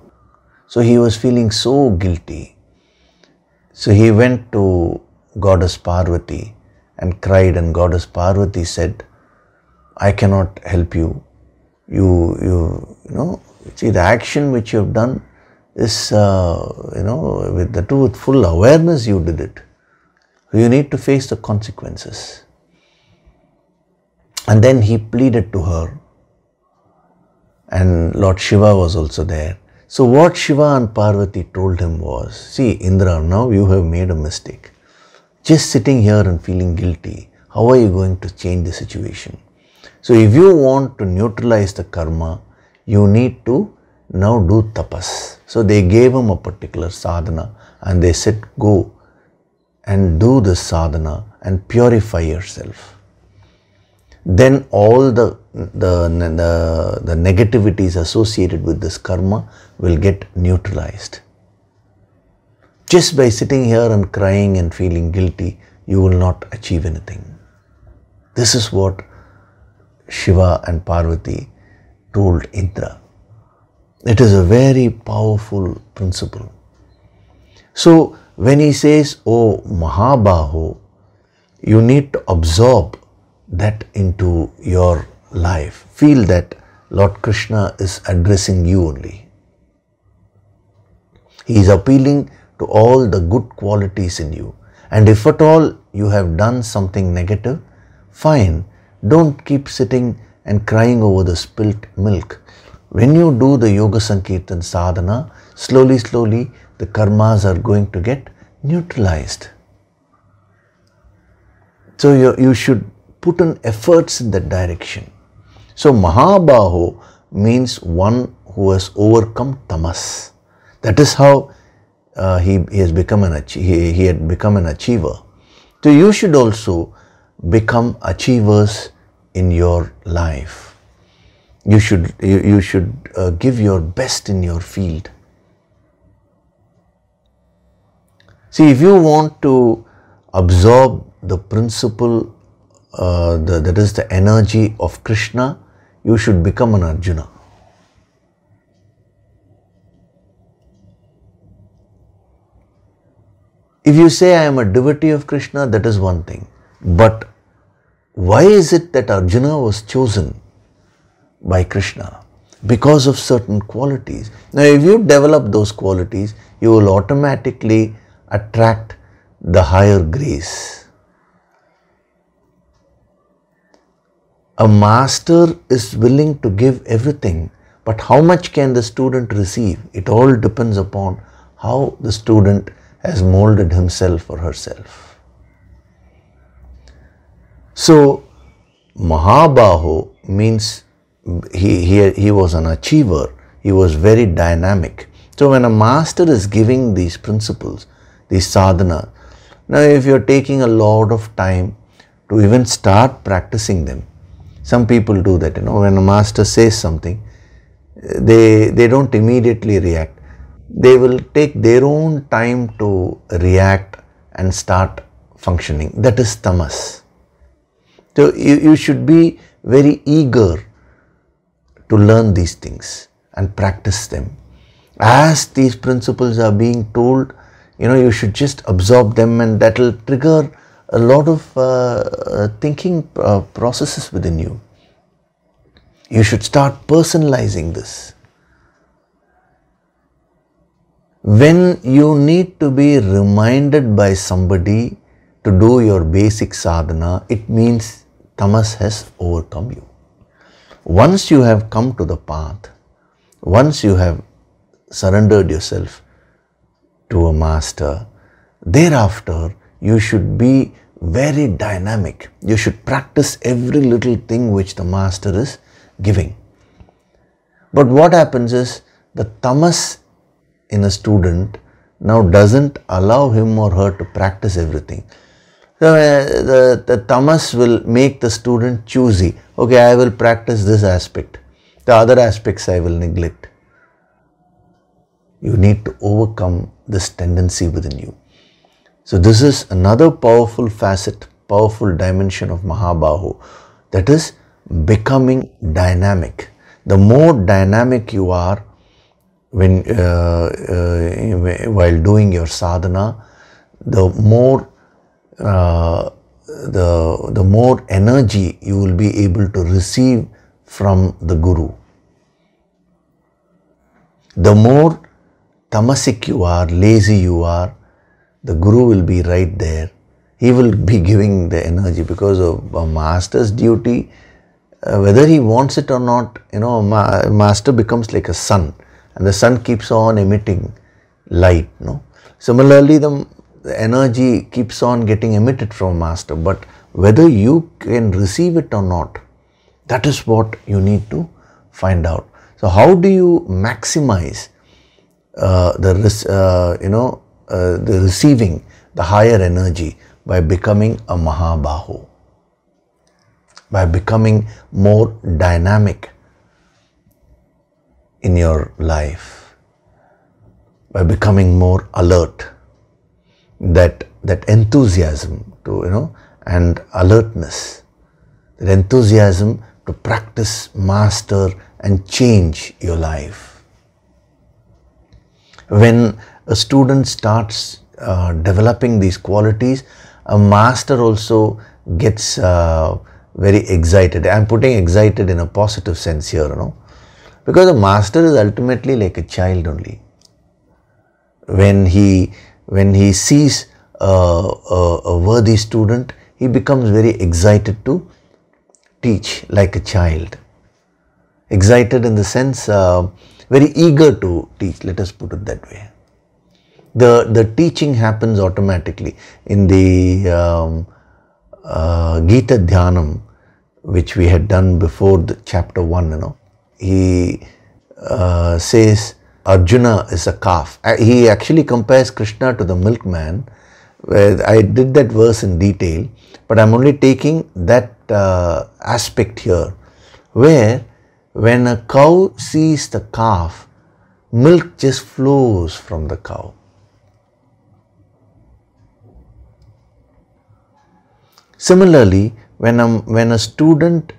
So he was feeling so guilty. So he went to Goddess Parvati and cried, and Goddess Parvati said, I cannot help you. See, the action which you have done is, with full awareness you did it. You need to face the consequences. And then he pleaded to her. And Lord Shiva was also there. So what Shiva and Parvati told him was, see Indra, now you have made a mistake. Just sitting here and feeling guilty, how are you going to change the situation? So if you want to neutralize the karma, you need to now do tapas. So they gave him a particular sadhana and they said, go and do this sadhana and purify yourself. Then all the negativities associated with this karma will get neutralized. Just by sitting here and crying and feeling guilty, you will not achieve anything. This is what Shiva and Parvati told Indra. It is a very powerful principle. So when he says, oh Mahabaho, you need to absorb that into your life. Feel that Lord Krishna is addressing you only. He is appealing to all the good qualities in you. And if at all you have done something negative, fine. Don't keep sitting and crying over the spilt milk. When you do the Yoga Sankirtan sadhana, slowly the karmas are going to get neutralized. So you should put in efforts in that direction. So Mahabaho means one who has overcome tamas. That is how he had become an achiever. So you should also become achievers in your life. You should give your best in your field. See, if you want to absorb the principle, that is the energy of Krishna, you should become an Arjuna. If you say I am a devotee of Krishna, that is one thing. But why is it that Arjuna was chosen by Krishna? Because of certain qualities. Now if you develop those qualities, you will automatically attract the higher grace. A master is willing to give everything, but how much can the student receive? It all depends upon how the student has molded himself or herself. So Mahabaho means he was an achiever, he was very dynamic. So when a master is giving these principles, these sadhana, now if you are taking a lot of time to even start practicing them, some people do that, when a master says something, they don't immediately react. They will take their own time to react and start functioning. That is tamas. So you should be very eager to learn these things and practice them. As these principles are being told, you should just absorb them, and that will trigger a lot of thinking processes within you. You should start personalizing this. When you need to be reminded by somebody to do your basic sadhana, it means tamas has overcome you. Once you have come to the path, once you have surrendered yourself to a master, thereafter you should be very dynamic. You should practice every little thing which the master is giving. But what happens is the tamas in a student now doesn't allow him or her to practice everything. So the tamas will make the student choosy. Okay, I will practice this aspect. The other aspects I will neglect. You need to overcome this tendency within you. So this is another powerful facet, powerful dimension of Mahabahu, that is becoming dynamic. The more dynamic you are when while doing your sadhana, the more energy you will be able to receive from the Guru. The more tamasic you are, lazy you are, the Guru will be right there. He will be giving the energy, because of a master's duty, whether he wants it or not, master becomes like a sun, and the sun keeps on emitting light. Similarly, the energy keeps on getting emitted from master, but whether you can receive it or not, that is what you need to find out. So how do you maximize the receiving the higher energy? By becoming a Mahabahu, by becoming more dynamic in your life, by becoming more alert. That enthusiasm to and alertness, that enthusiasm to practice, master and change your life. When a student starts developing these qualities, a master also gets very excited. I am putting excited in a positive sense here, because a master is ultimately like a child only. When he sees a worthy student, he becomes very excited to teach like a child. Excited in the sense, very eager to teach, let us put it that way. The teaching happens automatically. In the Gita Dhyanam, which we had done before the chapter 1, he says Arjuna is a calf. He actually compares Krishna to the milkman. I did that verse in detail, but I'm only taking that aspect here, where when a cow sees the calf, milk just flows from the cow. Similarly, when a student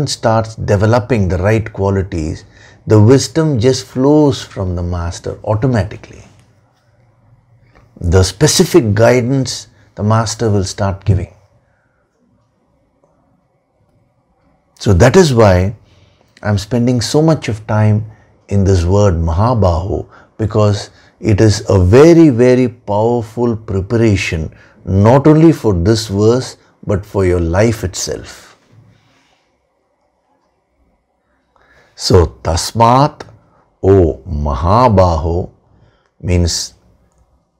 starts developing the right qualities, the wisdom just flows from the master automatically. The specific guidance the master will start giving. So that is why I'm spending so much of time in this word Mahabahu, because it is a very, very powerful preparation, not only for this verse, but for your life itself. So, Tasmat, O Mahabahu, means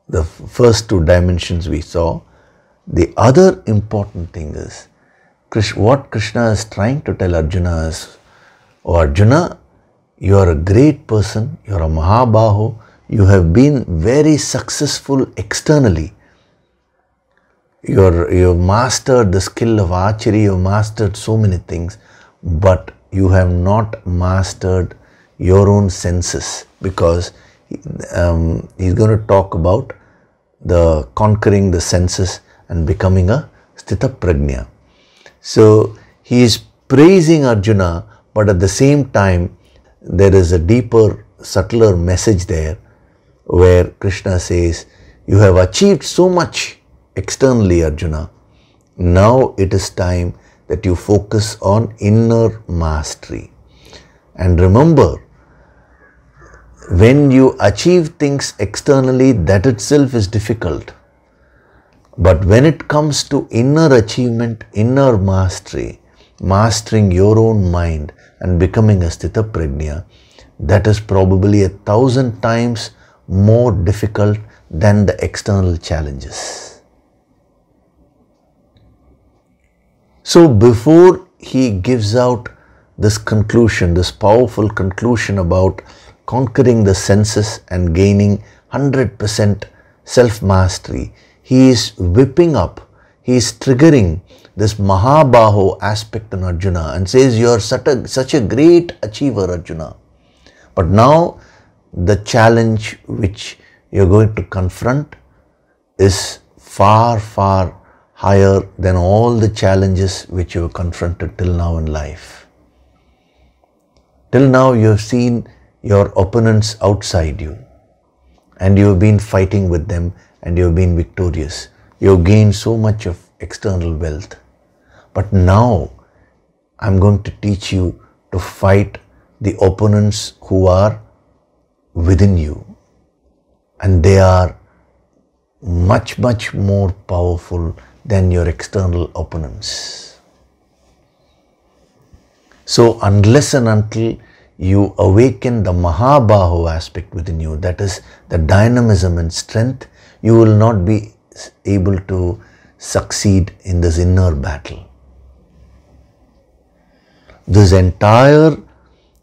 the first two dimensions we saw. The other important thing is, what Krishna is trying to tell Arjuna is, O Arjuna, you are a great person, you are a Mahabahu, you have been very successful externally. You have mastered the skill of archery, you have mastered so many things, but you have not mastered your own senses, because he's going to talk about the conquering the senses and becoming a Sthita Prajna. So he is praising Arjuna, but at the same time there is a deeper, subtler message there, where Krishna says, you have achieved so much externally, Arjuna. Now it is time that you focus on inner mastery. And remember, when you achieve things externally, that itself is difficult. But when it comes to inner achievement, inner mastery, mastering your own mind and becoming a Sthita Prajna, that is probably 1,000 times more difficult than the external challenges. So before he gives out this conclusion, this powerful conclusion about conquering the senses and gaining 100% self-mastery, he is whipping up, he is triggering this Mahabaho aspect in Arjuna and says, you are such a great achiever, Arjuna. But now the challenge which you are going to confront is far, far higher than all the challenges which you have confronted till now in life. Till now you have seen your opponents outside you and you have been fighting with them and you have been victorious. You have gained so much of external wealth. But now I am going to teach you to fight the opponents who are within you, and they are much, much more powerful than your external opponents. So unless and until you awaken the Mahabaho aspect within you, that is the dynamism and strength, you will not be able to succeed in this inner battle. This entire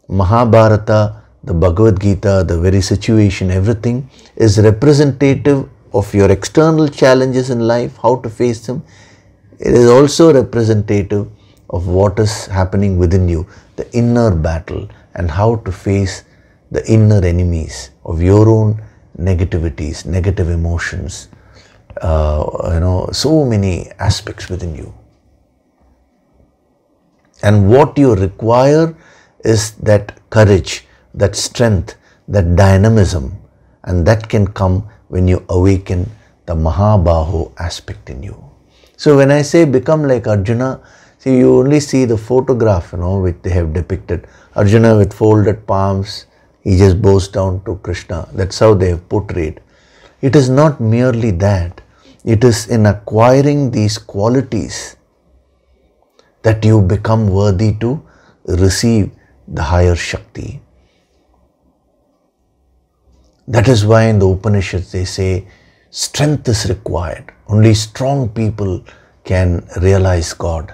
Mahabharata, the Bhagavad Gita, the very situation, everything is representative of your external challenges in life, how to face them. It is also representative of what is happening within you, the inner battle, and how to face the inner enemies of your own negativities, negative emotions, so many aspects within you. And what you require is that courage, that strength, that dynamism, and that can come when you awaken the Mahabaho aspect in you. So when I say become like Arjuna, see, you only see the photograph, which they have depicted. Arjuna with folded palms, he just bows down to Krishna. That's how they have portrayed. It is not merely that. It is in acquiring these qualities that you become worthy to receive the higher Shakti. That is why in the Upanishads they say strength is required. Only strong people can realize God.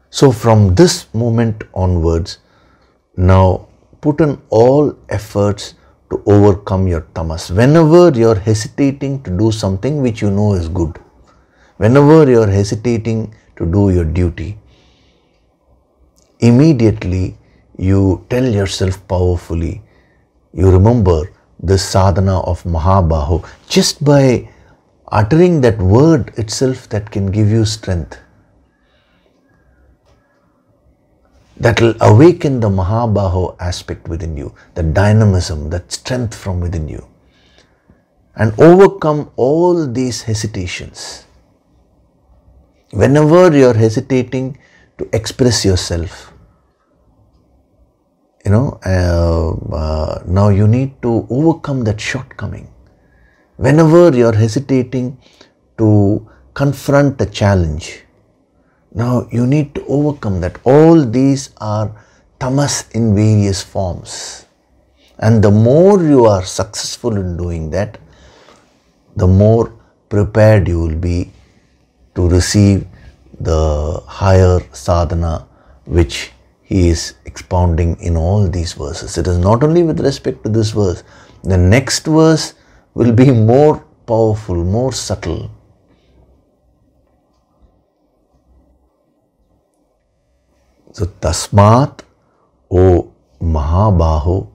So from this moment onwards, now put in all efforts to overcome your tamas. Whenever you are hesitating to do something which you know is good, whenever you are hesitating to do your duty, immediately you tell yourself powerfully, you remember this sadhana of Mahabaho. Just by uttering that word itself, that can give you strength. That will awaken the Mahabaho aspect within you, the dynamism, that strength from within you, and overcome all these hesitations. Whenever you are hesitating to express yourself, now you need to overcome that shortcoming. Whenever you are hesitating to confront a challenge, now you need to overcome that. All these are tamas in various forms. And the more you are successful in doing that, the more prepared you will be to receive the higher sadhana which he is expounding in all these verses. It is not only with respect to this verse. The next verse will be more powerful, more subtle. So, Tasmat, O Mahabaho,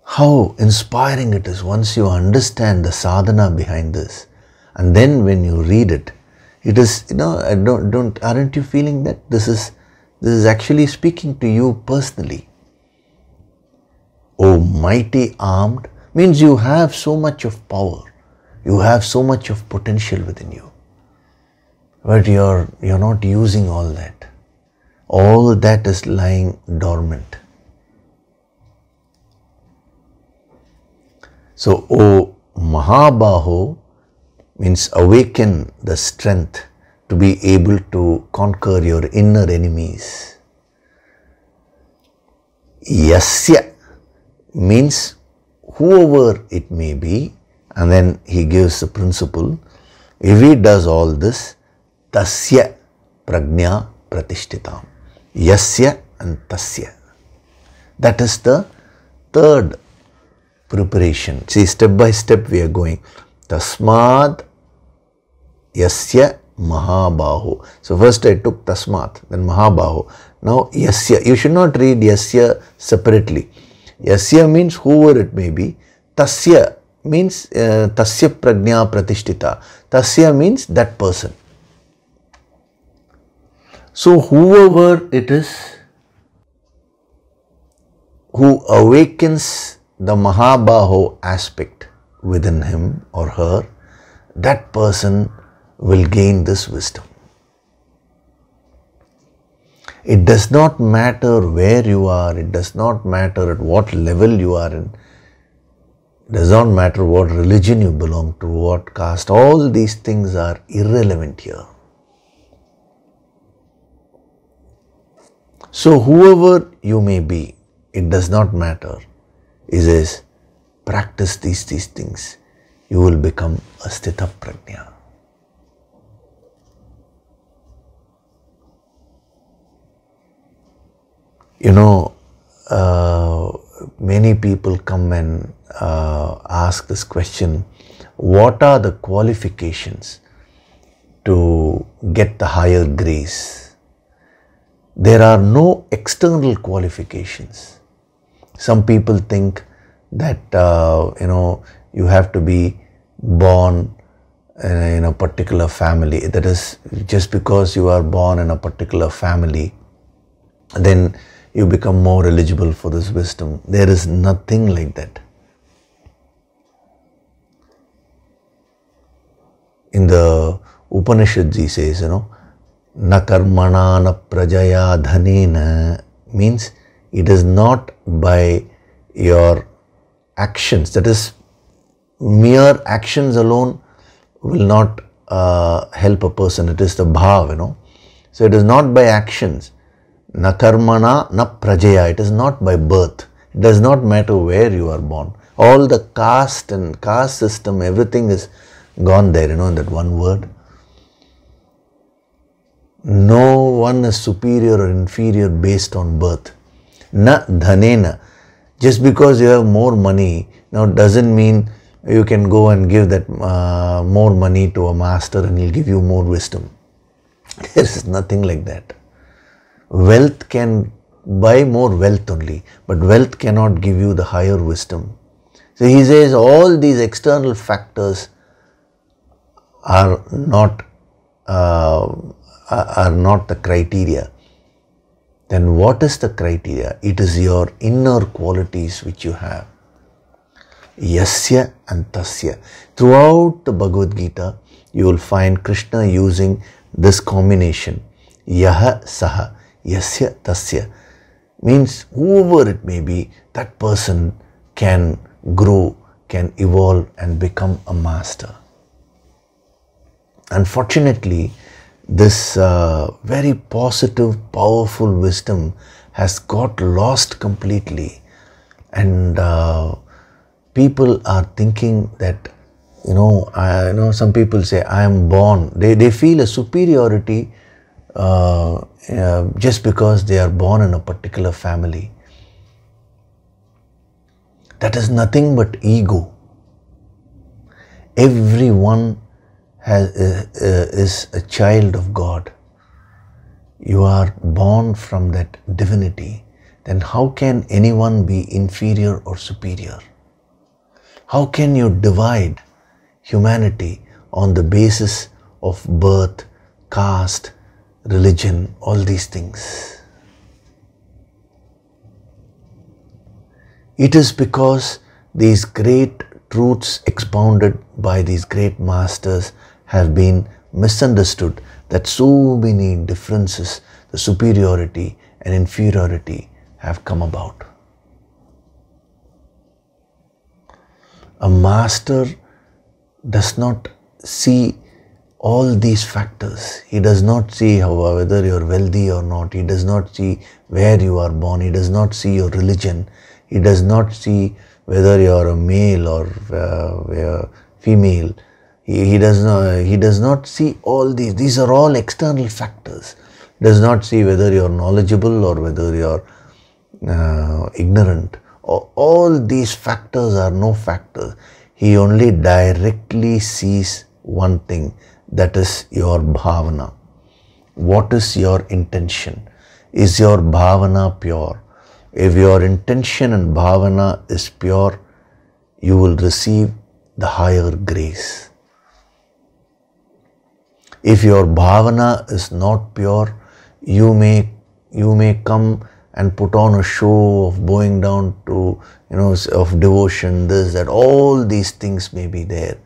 how inspiring it is once you understand the sadhana behind this. And then when you read it, it is, aren't you feeling that this is actually speaking to you personally? O mighty armed, means you have so much of power, you have so much of potential within you, but you're not using all that. All that is lying dormant. So, O Mahabaho means awaken the strength to be able to conquer your inner enemies. Yasya means whoever it may be, and then he gives the principle. If he does all this, tasya prajna pratishtitam. Yasya and tasya. That is the third preparation. See, step by step we are going. Tasmad yasya mahabaho. So first I took tasmat, then mahabaho. Now yasya. You should not read yasya separately. Yasya means whoever it may be. Tasya means tasya prajna pratishtita. Tasya means that person. So whoever it is who awakens the Mahabaho aspect within him or her, that person will gain this wisdom. It does not matter where you are, it does not matter at what level you are in, it does not matter what religion you belong to, what caste, all these things are irrelevant here. So whoever you may be, it does not matter. He says, practice these things. You will become a sthita prajna. You know, many people come and ask this question, what are the qualifications to get the higher grace? There are no external qualifications. Some people think that, you have to be born in a particular family. That is, just because you are born in a particular family, then you become more eligible for this wisdom. There is nothing like that. In the Upanishads, he says, na karmana na prajaya dhanena, means it is not by your actions. That is, mere actions alone will not help a person. It is the bhav, So it is not by actions. Na karmana na prajaya. It is not by birth. It does not matter where you are born. All the caste and caste system, everything is gone there, in that one word. No one is superior or inferior based on birth. Na dhanena. Just because you have more money, now doesn't mean you can go and give that more money to a master and he'll give you more wisdom. There is nothing like that. Wealth can buy more wealth only, but wealth cannot give you the higher wisdom. So he says all these external factors are not the criteria. Then what is the criteria? It is your inner qualities which you have. Yasya and tasya. Throughout the Bhagavad Gita, you will find Krishna using this combination. Yaha saha. Yasya tasya. Means whoever it may be, that person can grow, can evolve and become a master. Unfortunately, this very positive, powerful wisdom has got lost completely, and people are thinking that, some people say, I am born. They feel a superiority just because they are born in a particular family. That is nothing but ego. Everyone is a child of God. You are born from that divinity. Then how can anyone be inferior or superior? How can you divide humanity on the basis of birth, caste, religion, all these things? It is because these great truths expounded by these great masters have been misunderstood, that so many differences, the superiority and inferiority have come about. A master does not see all these factors. He does not see whether you are wealthy or not. He does not see where you are born. He does not see your religion. He does not see whether you are a male or a female. He does not see all these. These are all external factors. He does not see whether you are knowledgeable or whether you are ignorant. All these factors are no factors. He only directly sees one thing, that is your bhavana. What is your intention? Is your bhavana pure? If your intention and bhavana is pure, you will receive the higher grace. If your bhavana is not pure, you may come and put on a show of bowing down to, of devotion, this, that, all these things may be there,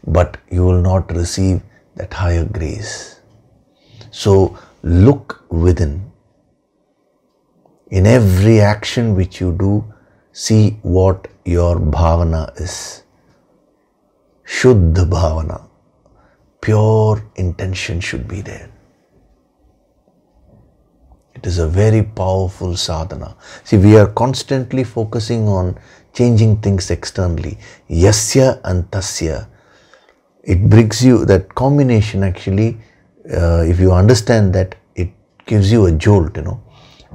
but you will not receive that higher grace. So look within. In every action which you do, see what your bhavana is. Shuddha bhavana. Pure intention should be there. It is a very powerful sadhana. See, we are constantly focusing on changing things externally. Yasya and tasya. It brings you, that combination actually, if you understand that, it gives you a jolt,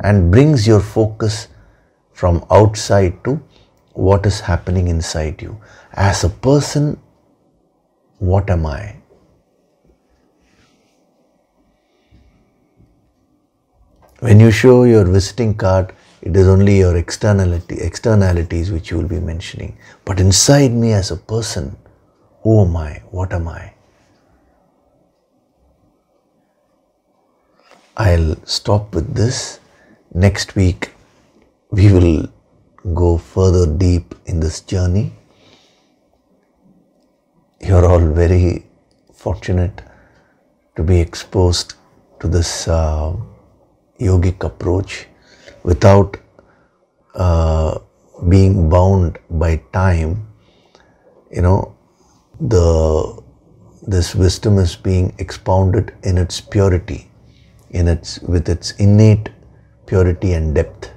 and brings your focus from outside to what is happening inside you. As a person, what am I? When you show your visiting card, it is only your externalities which you will be mentioning. But inside me as a person, who am I? What am I? I'll stop with this. Next week, we will go further deep in this journey. You're all very fortunate to be exposed to this yogic approach without being bound by time. This wisdom is being expounded in its purity, with its innate purity and depth.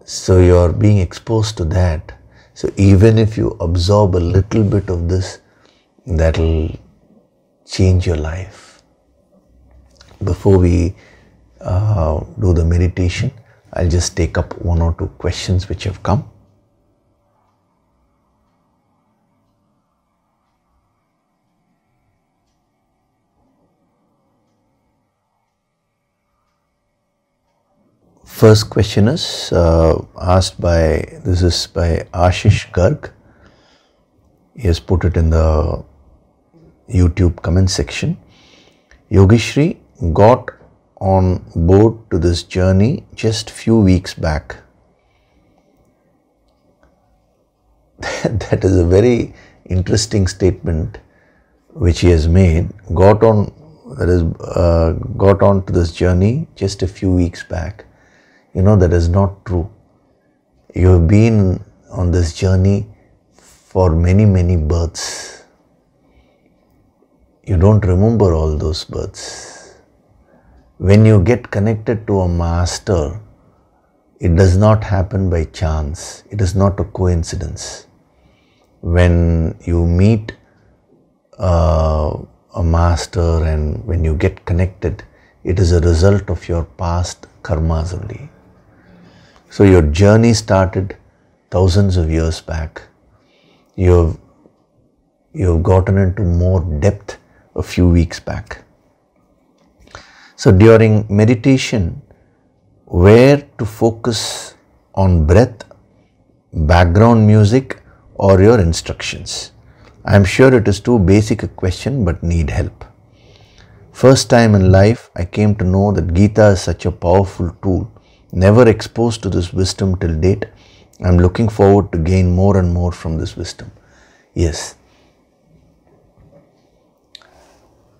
So you are being exposed to that. So even if you absorb a little bit of this, that will change your life. Before we do the meditation, I'll just take up one or two questions which have come. First question is asked by Ashish Garg. He has put it in the YouTube comment section. Yogishri got on board to this journey just few weeks back. That is a very interesting statement which he has made. Got on to this journey just a few weeks back. That is not true. You have been on this journey for many, many births. You don't remember all those births. When you get connected to a master, it does not happen by chance. It is not a coincidence. When you meet a master and when you get connected, it is a result of your past karmas only. So your journey started thousands of years back. You have gotten into more depth a few weeks back. So during meditation, where to focus on breath, background music, or your instructions? I am sure it is too basic a question but need help. First time in life I came to know that Gita is such a powerful tool. Never exposed to this wisdom till date. I am looking forward to gain more and more from this wisdom. Yes.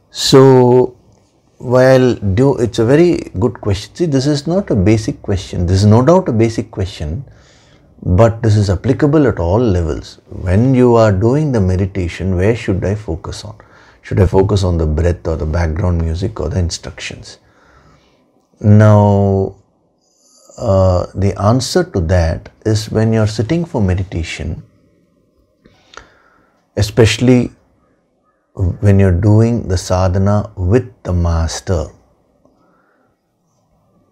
So, it's a very good question. See, this is not a basic question. This is no doubt a basic question. But this is applicable at all levels. When you are doing the meditation, where should I focus on? Should I focus on the breath or the background music or the instructions? Now, the answer to that is when you're sitting for meditation, especially when you're doing the sadhana with the master,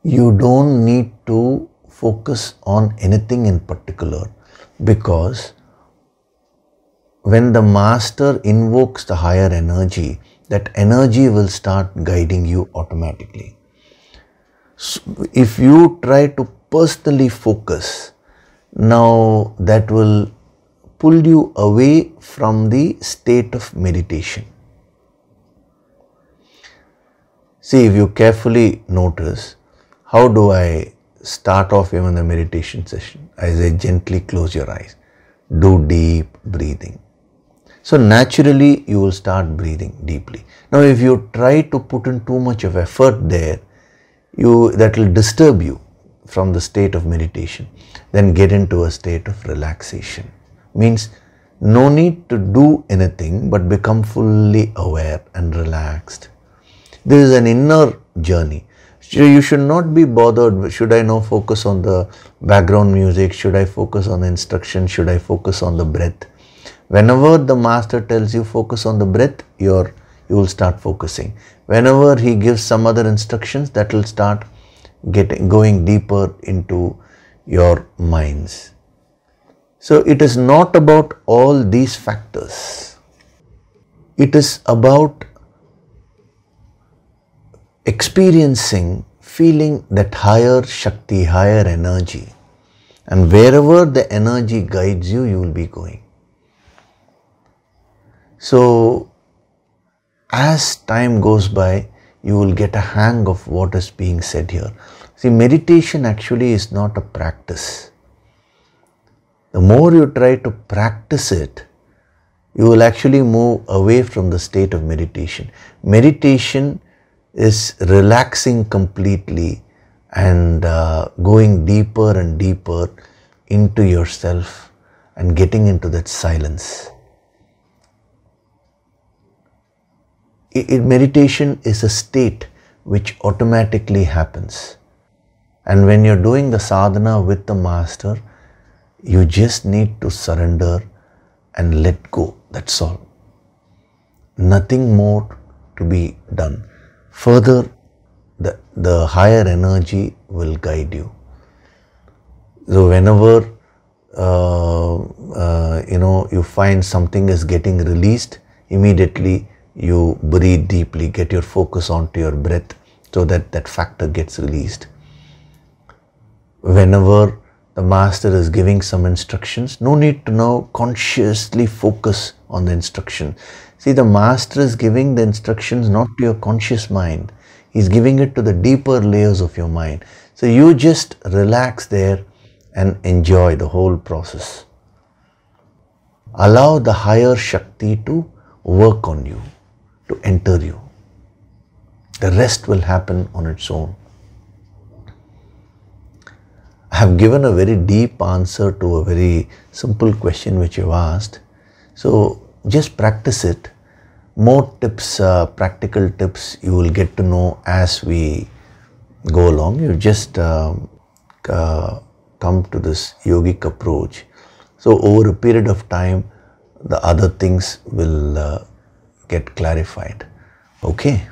you don't need to focus on anything in particular, because when the master invokes the higher energy, that energy will start guiding you automatically. So if you try to personally focus, now that will pull you away from the state of meditation. See, if you carefully notice, how do I start off even the meditation session? I say gently close your eyes, do deep breathing. So naturally you will start breathing deeply. Now if you try to put in too much of effort there, that will disturb you from the state of meditation. Then get into a state of relaxation. Means no need to do anything but become fully aware and relaxed. This is an inner journey. So you should not be bothered, should I now focus on the background music, should I focus on the instruction, should I focus on the breath. Whenever the master tells you focus on the breath, you will start focusing. Whenever he gives some other instructions, that will start going deeper into your minds. So it is not about all these factors. It is about experiencing, feeling that higher Shakti, higher energy. And wherever the energy guides you, you will be going. So as time goes by, you will get a hang of what is being said here. See, meditation actually is not a practice. The more you try to practice it, you will actually move away from the state of meditation. Meditation is relaxing completely and going deeper and deeper into yourself and getting into that silence. Meditation is a state which automatically happens. And when you're doing the sadhana with the master, you just need to surrender and let go. That's all. Nothing more to be done. Further, the higher energy will guide you. So whenever you find something is getting released, immediately you breathe deeply, get your focus onto your breath so that that factor gets released. Whenever the master is giving some instructions, no need to now consciously focus on the instruction. See, the master is giving the instructions not to your conscious mind. He's giving it to the deeper layers of your mind. So you just relax there and enjoy the whole process. Allow the higher Shakti to work on you, to enter you. The rest will happen on its own. I have given a very deep answer to a very simple question which you asked. So just practice it. More tips, practical tips you will get to know as we go along. You just come to this yogic approach. So over a period of time, the other things will get clarified. Okay.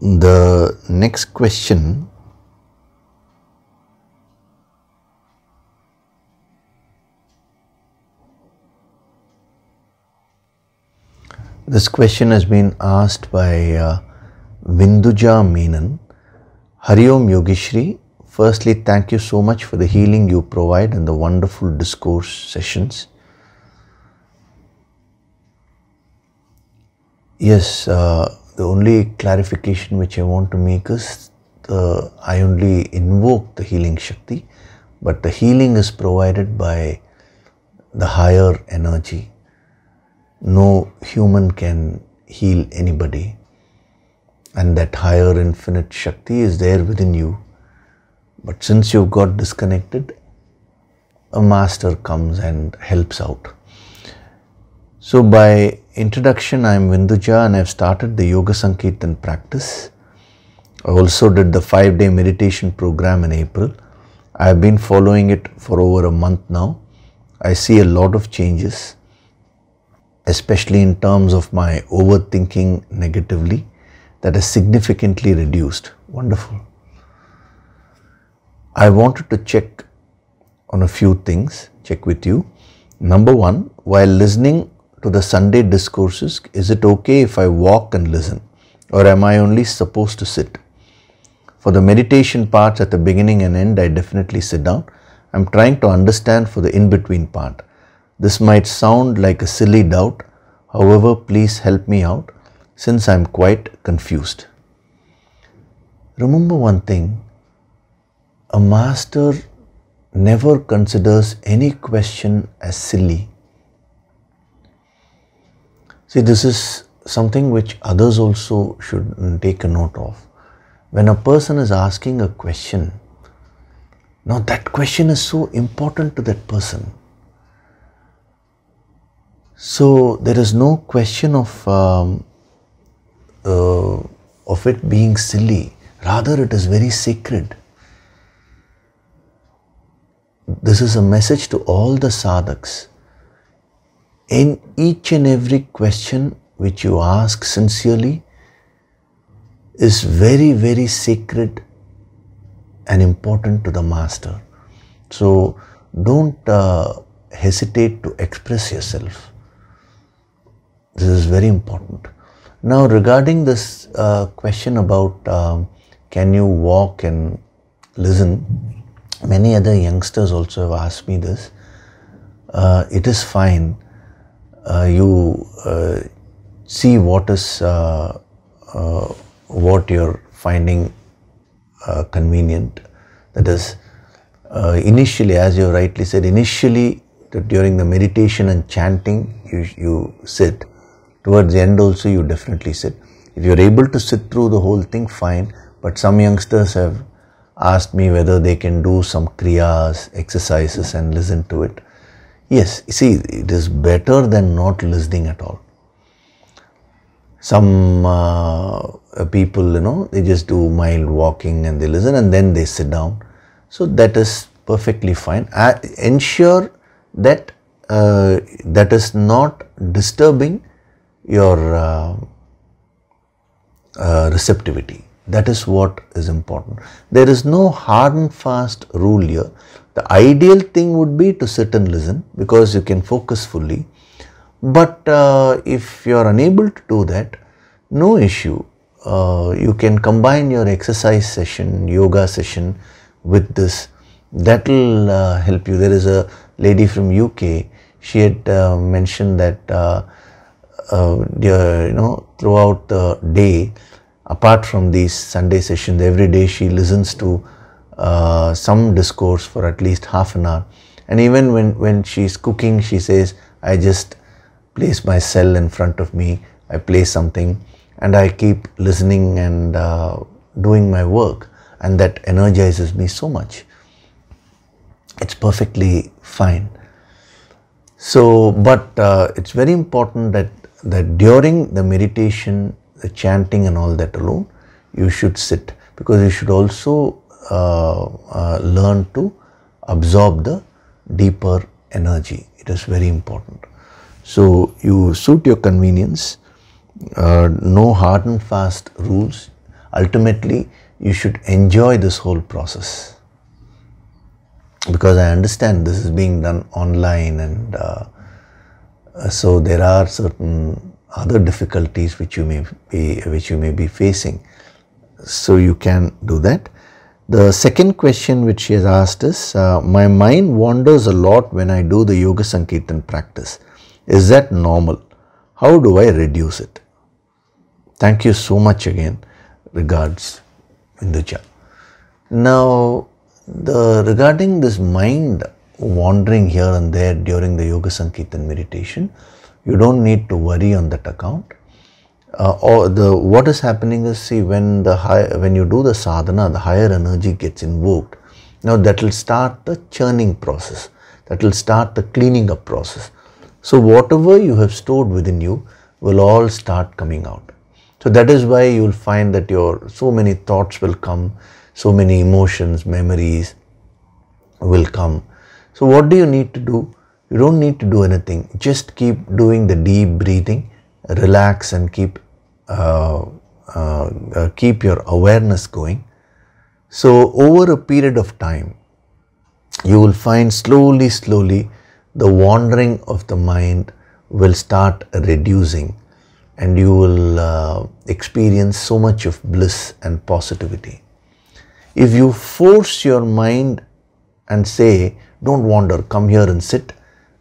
The next question has been asked by Vinduja Menon. Hari Om Yogishri. Firstly, thank you so much for the healing you provide and the wonderful discourse sessions. Yes, the only clarification which I want to make is I only invoke the healing Shakti, but the healing is provided by the higher energy. No human can heal anybody, and that higher infinite Shakti is there within you. But since you've got disconnected, a master comes and helps out. So by introduction, I am Vinduja and I have started the Yoga Sankirtan practice. I also did the 5-day meditation program in April. I have been following it for over a month now. I see a lot of changes, especially in terms of my overthinking negatively, that has significantly reduced. Wonderful. I wanted to check on a few things, check with you. Number one, while listening to the Sunday discourses, is it okay if I walk and listen, or am I only supposed to sit? For the meditation parts at the beginning and end, I definitely sit down. I'm trying to understand for the in-between part. This might sound like a silly doubt. However, please help me out since I'm quite confused. Remember one thing, a master never considers any question as silly. See, this is something which others also should take a note of. When a person is asking a question, now that question is so important to that person. So there is no question of it being silly. Rather, it is very sacred. This is a message to all the sadhaks. In each and every question which you ask sincerely is very, very sacred and important to the master. So don't hesitate to express yourself. This is very important. Now regarding this question about can you walk and listen, many other youngsters also have asked me this. It is fine. You see what is what you're finding convenient. That is, initially, as you rightly said, initially during the meditation and chanting, you sit. Towards the end also, you definitely sit. If you're able to sit through the whole thing, fine. But some youngsters have asked me whether they can do some kriyas, exercises and listen to it. Yes, see, it is better than not listening at all. Some people, they just do mild walking and they listen and then they sit down. So that is perfectly fine. Ensure that that is not disturbing your receptivity. That is what is important. There is no hard and fast rule here. The ideal thing would be to sit and listen because you can focus fully. But if you are unable to do that, no issue. You can combine your exercise session, yoga session with this. That will help you. There is a lady from UK. She had mentioned that throughout the day, apart from these Sunday sessions, every day she listens to some discourse for at least half an hour. And even when she's cooking, she says, I just place my cell in front of me, I play something and I keep listening and doing my work, and that energizes me so much. It's perfectly fine. So, but it's very important that during the meditation, the chanting and all that alone, you should sit, because you should also learn to absorb the deeper energy. It is very important. So you suit your convenience, no hard and fast rules. Ultimately, you should enjoy this whole process, because I understand this is being done online, and so there are certain other difficulties which you may be facing. So you can do that. The second question which she has asked is, my mind wanders a lot when I do the Yoga Sankirtan practice. Is that normal? How do I reduce it? Thank you so much again. Regards, Vinduja. Now, regarding this mind wandering here and there during the Yoga Sankirtan meditation, you don't need to worry on that account. What is happening is, see, when you do the sadhana, the higher energy gets invoked. Now that will start the churning process. That will start the cleaning up process. So whatever you have stored within you will all start coming out. So that is why you will find that so many thoughts will come, so many emotions, memories will come. So what do you need to do? You don't need to do anything. Just keep doing the deep breathing, relax, and keep your awareness going. So over a period of time, you will find slowly the wandering of the mind will start reducing, and you will experience so much of bliss and positivity. If you force your mind and say, don't wander, come here and sit,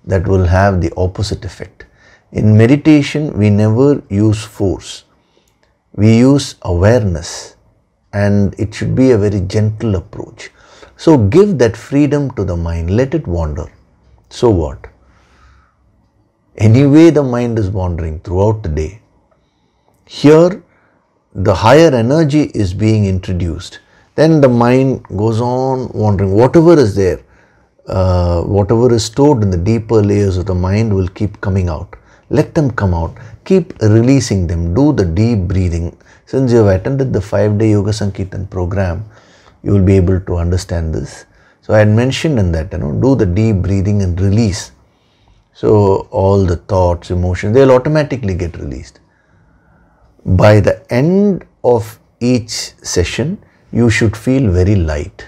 that will have the opposite effect. In meditation, we never use force. We use awareness, and it should be a very gentle approach. So give that freedom to the mind, let it wander. So what? Anyway, the mind is wandering throughout the day. Here, the higher energy is being introduced. Then the mind goes on wandering. Whatever is there, whatever is stored in the deeper layers of the mind will keep coming out. Let them come out. Keep releasing them. Do the deep breathing. Since you have attended the 5-day Yoga Sankirtan program, you will be able to understand this. So I had mentioned in that, do the deep breathing and release. So all the thoughts, emotions, they will automatically get released. By the end of each session, you should feel very light.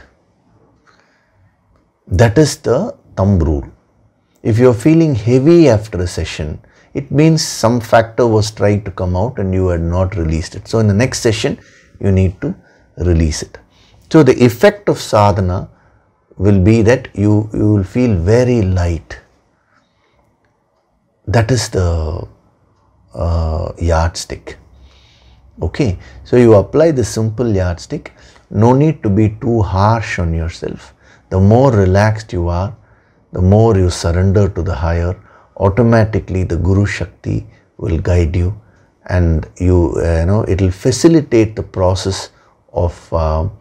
That is the thumb rule. If you are feeling heavy after a session, it means some factor was trying to come out and you had not released it. So in the next session, you need to release it. So the effect of sadhana will be that you will feel very light. That is the yardstick. Okay, so you apply the simple yardstick. No need to be too harsh on yourself. The more relaxed you are, the more you surrender to the higher, automatically the Guru Shakti will guide you, and it will facilitate the process of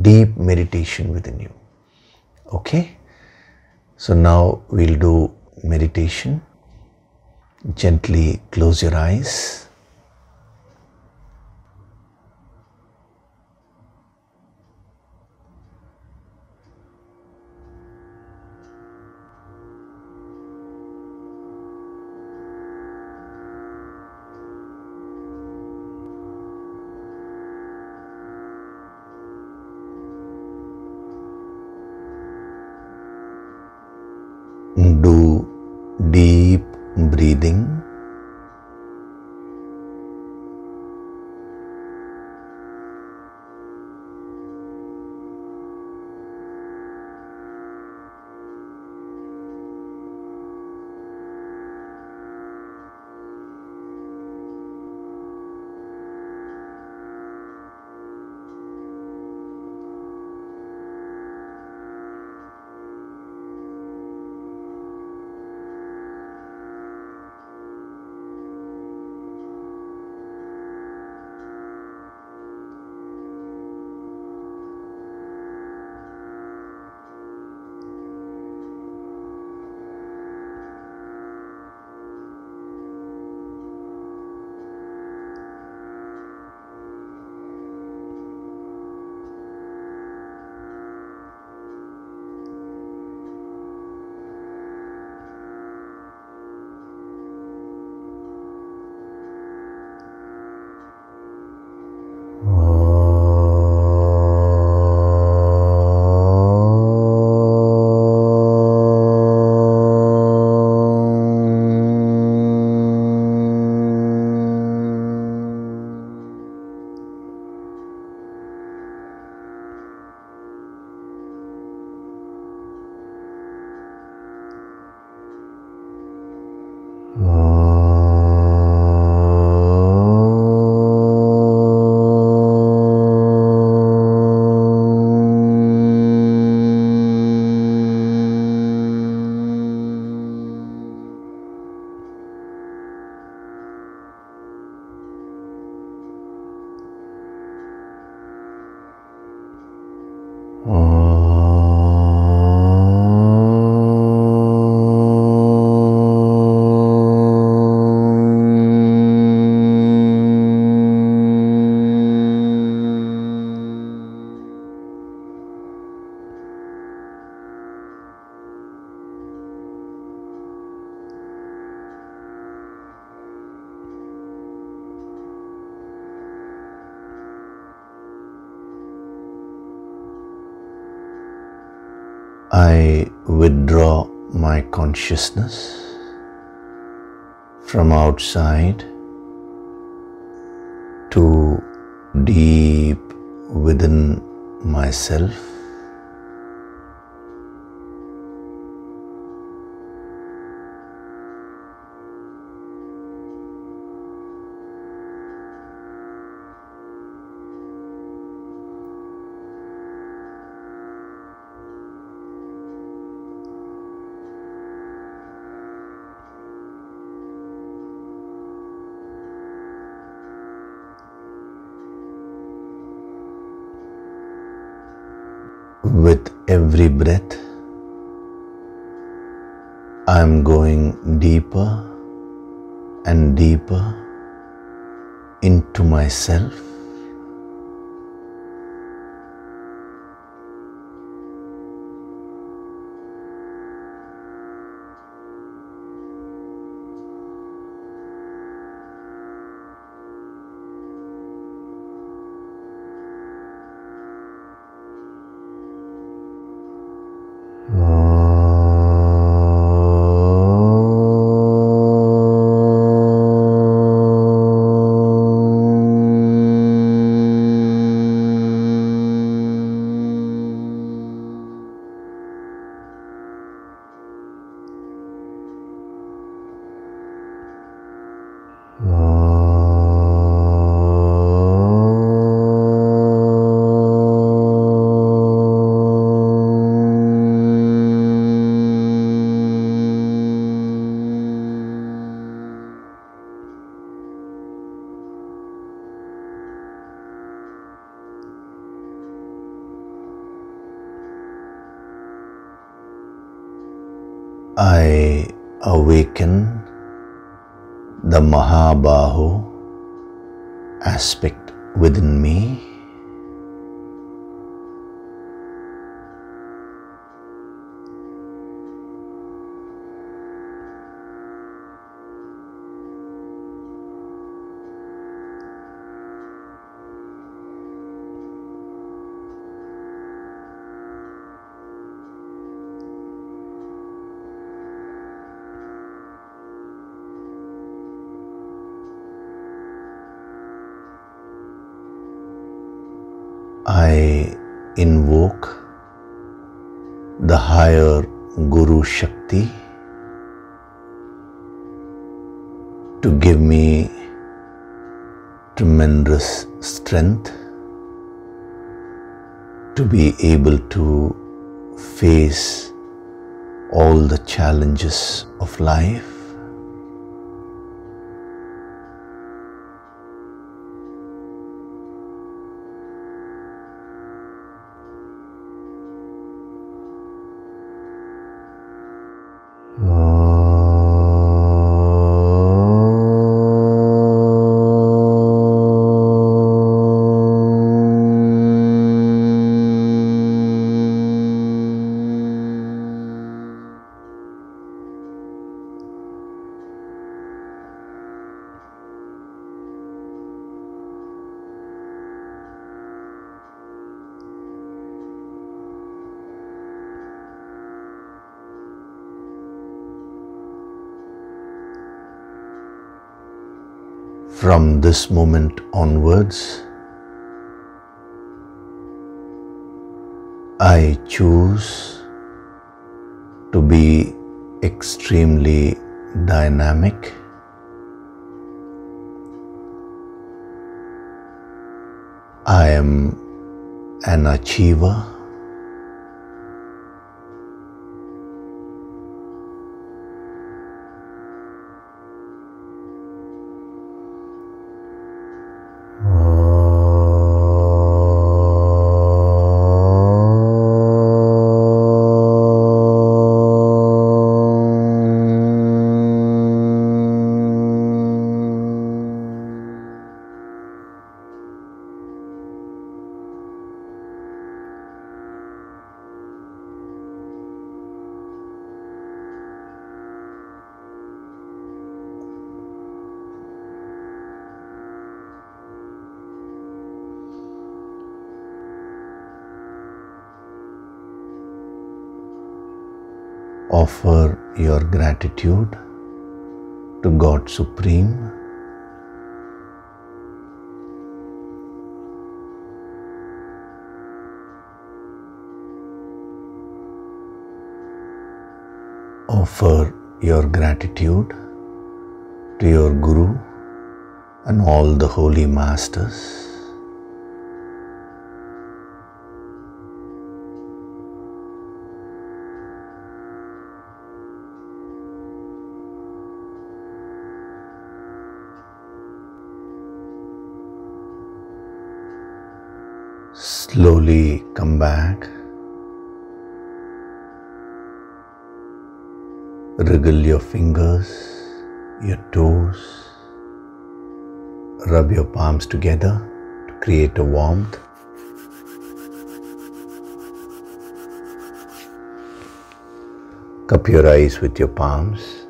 deep meditation within you. Okay, so now we'll do meditation. Gently close your eyes. Do deep breathing. I withdraw my consciousness from outside to deep within myself. With every breath, I am going deeper and deeper into myself. I awaken the Mahabahu aspect within me. I invoke the higher Guru Shakti to give me tremendous strength to be able to face all the challenges of life. From this moment onwards, I choose to be extremely dynamic. I am an achiever. Offer your gratitude to God Supreme. Offer your gratitude to your Guru and all the holy masters. Slowly come back. Wriggle your fingers, your toes. Rub your palms together to create a warmth. Cup your eyes with your palms.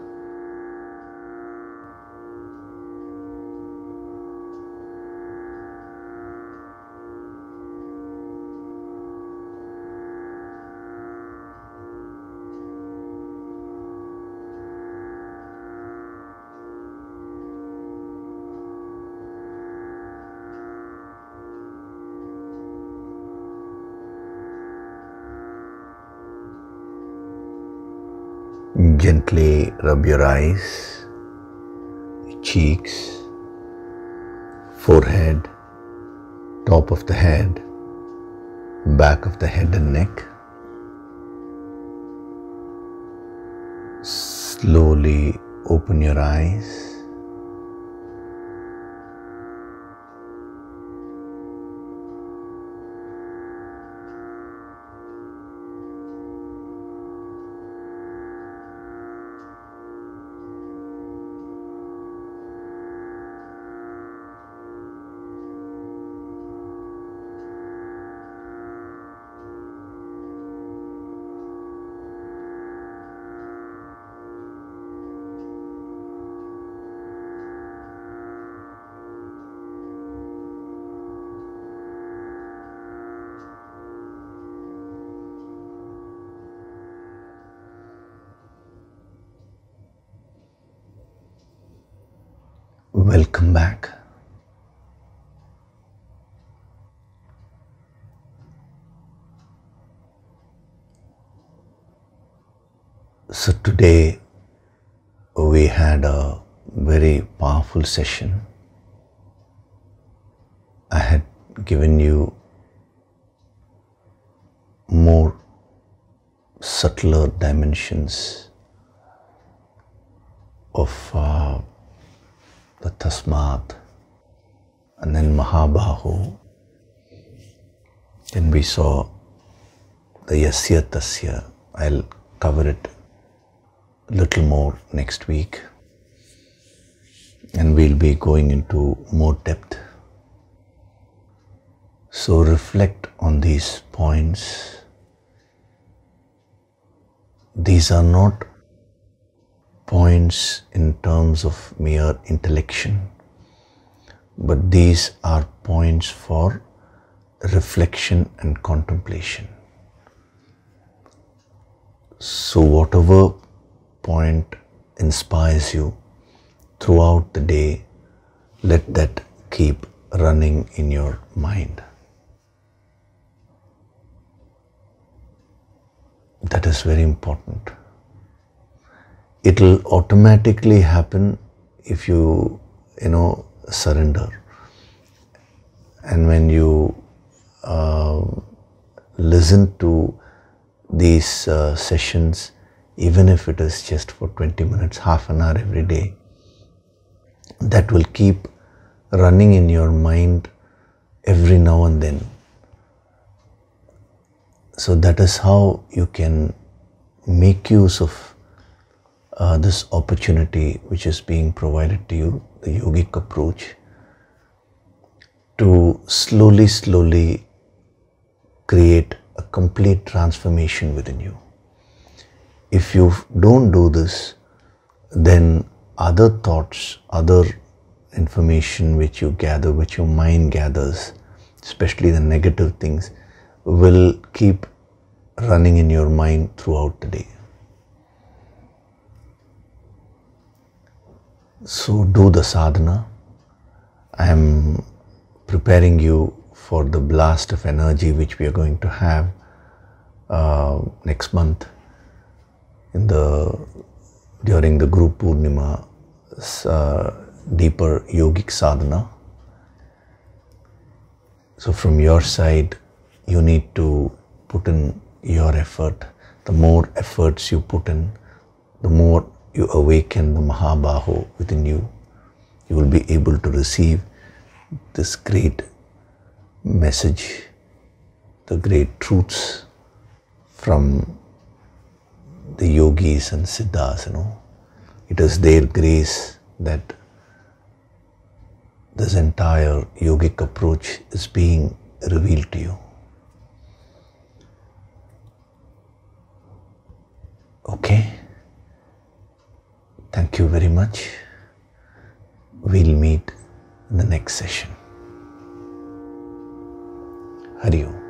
Gently rub your eyes, cheeks, forehead, top of the head, back of the head and neck. Slowly open your eyes. Welcome back. So today we had a very powerful session. I had given you more subtler dimensions of the Tasmat, and then Mahabahu. Then we saw the Yasya Tasya. I'll cover it a little more next week, and we'll be going into more depth. So reflect on these points. These are not points in terms of mere intellection, but these are points for reflection and contemplation. So whatever point inspires you throughout the day, let that keep running in your mind. That is very important. It will automatically happen if you surrender. And when you listen to these sessions, even if it is just for 20 minutes, half an hour every day, that will keep running in your mind every now and then. So that is how you can make use of this opportunity which is being provided to you, the yogic approach, to slowly create a complete transformation within you. If you don't do this, then other thoughts, other information which you gather, which your mind gathers, especially the negative things, will keep running in your mind throughout the day. So do the sadhana. I am preparing you for the blast of energy which we are going to have next month during the Guru Purnima deeper yogic sadhana. So from your side, you need to put in your effort. The more efforts you put in, the more you awaken the Mahabaho within you. You will be able to receive this great message, the great truths from the yogis and siddhas, It is their grace that this entire yogic approach is being revealed to you. Okay? Thank you very much. We'll meet in the next session. Hari Om.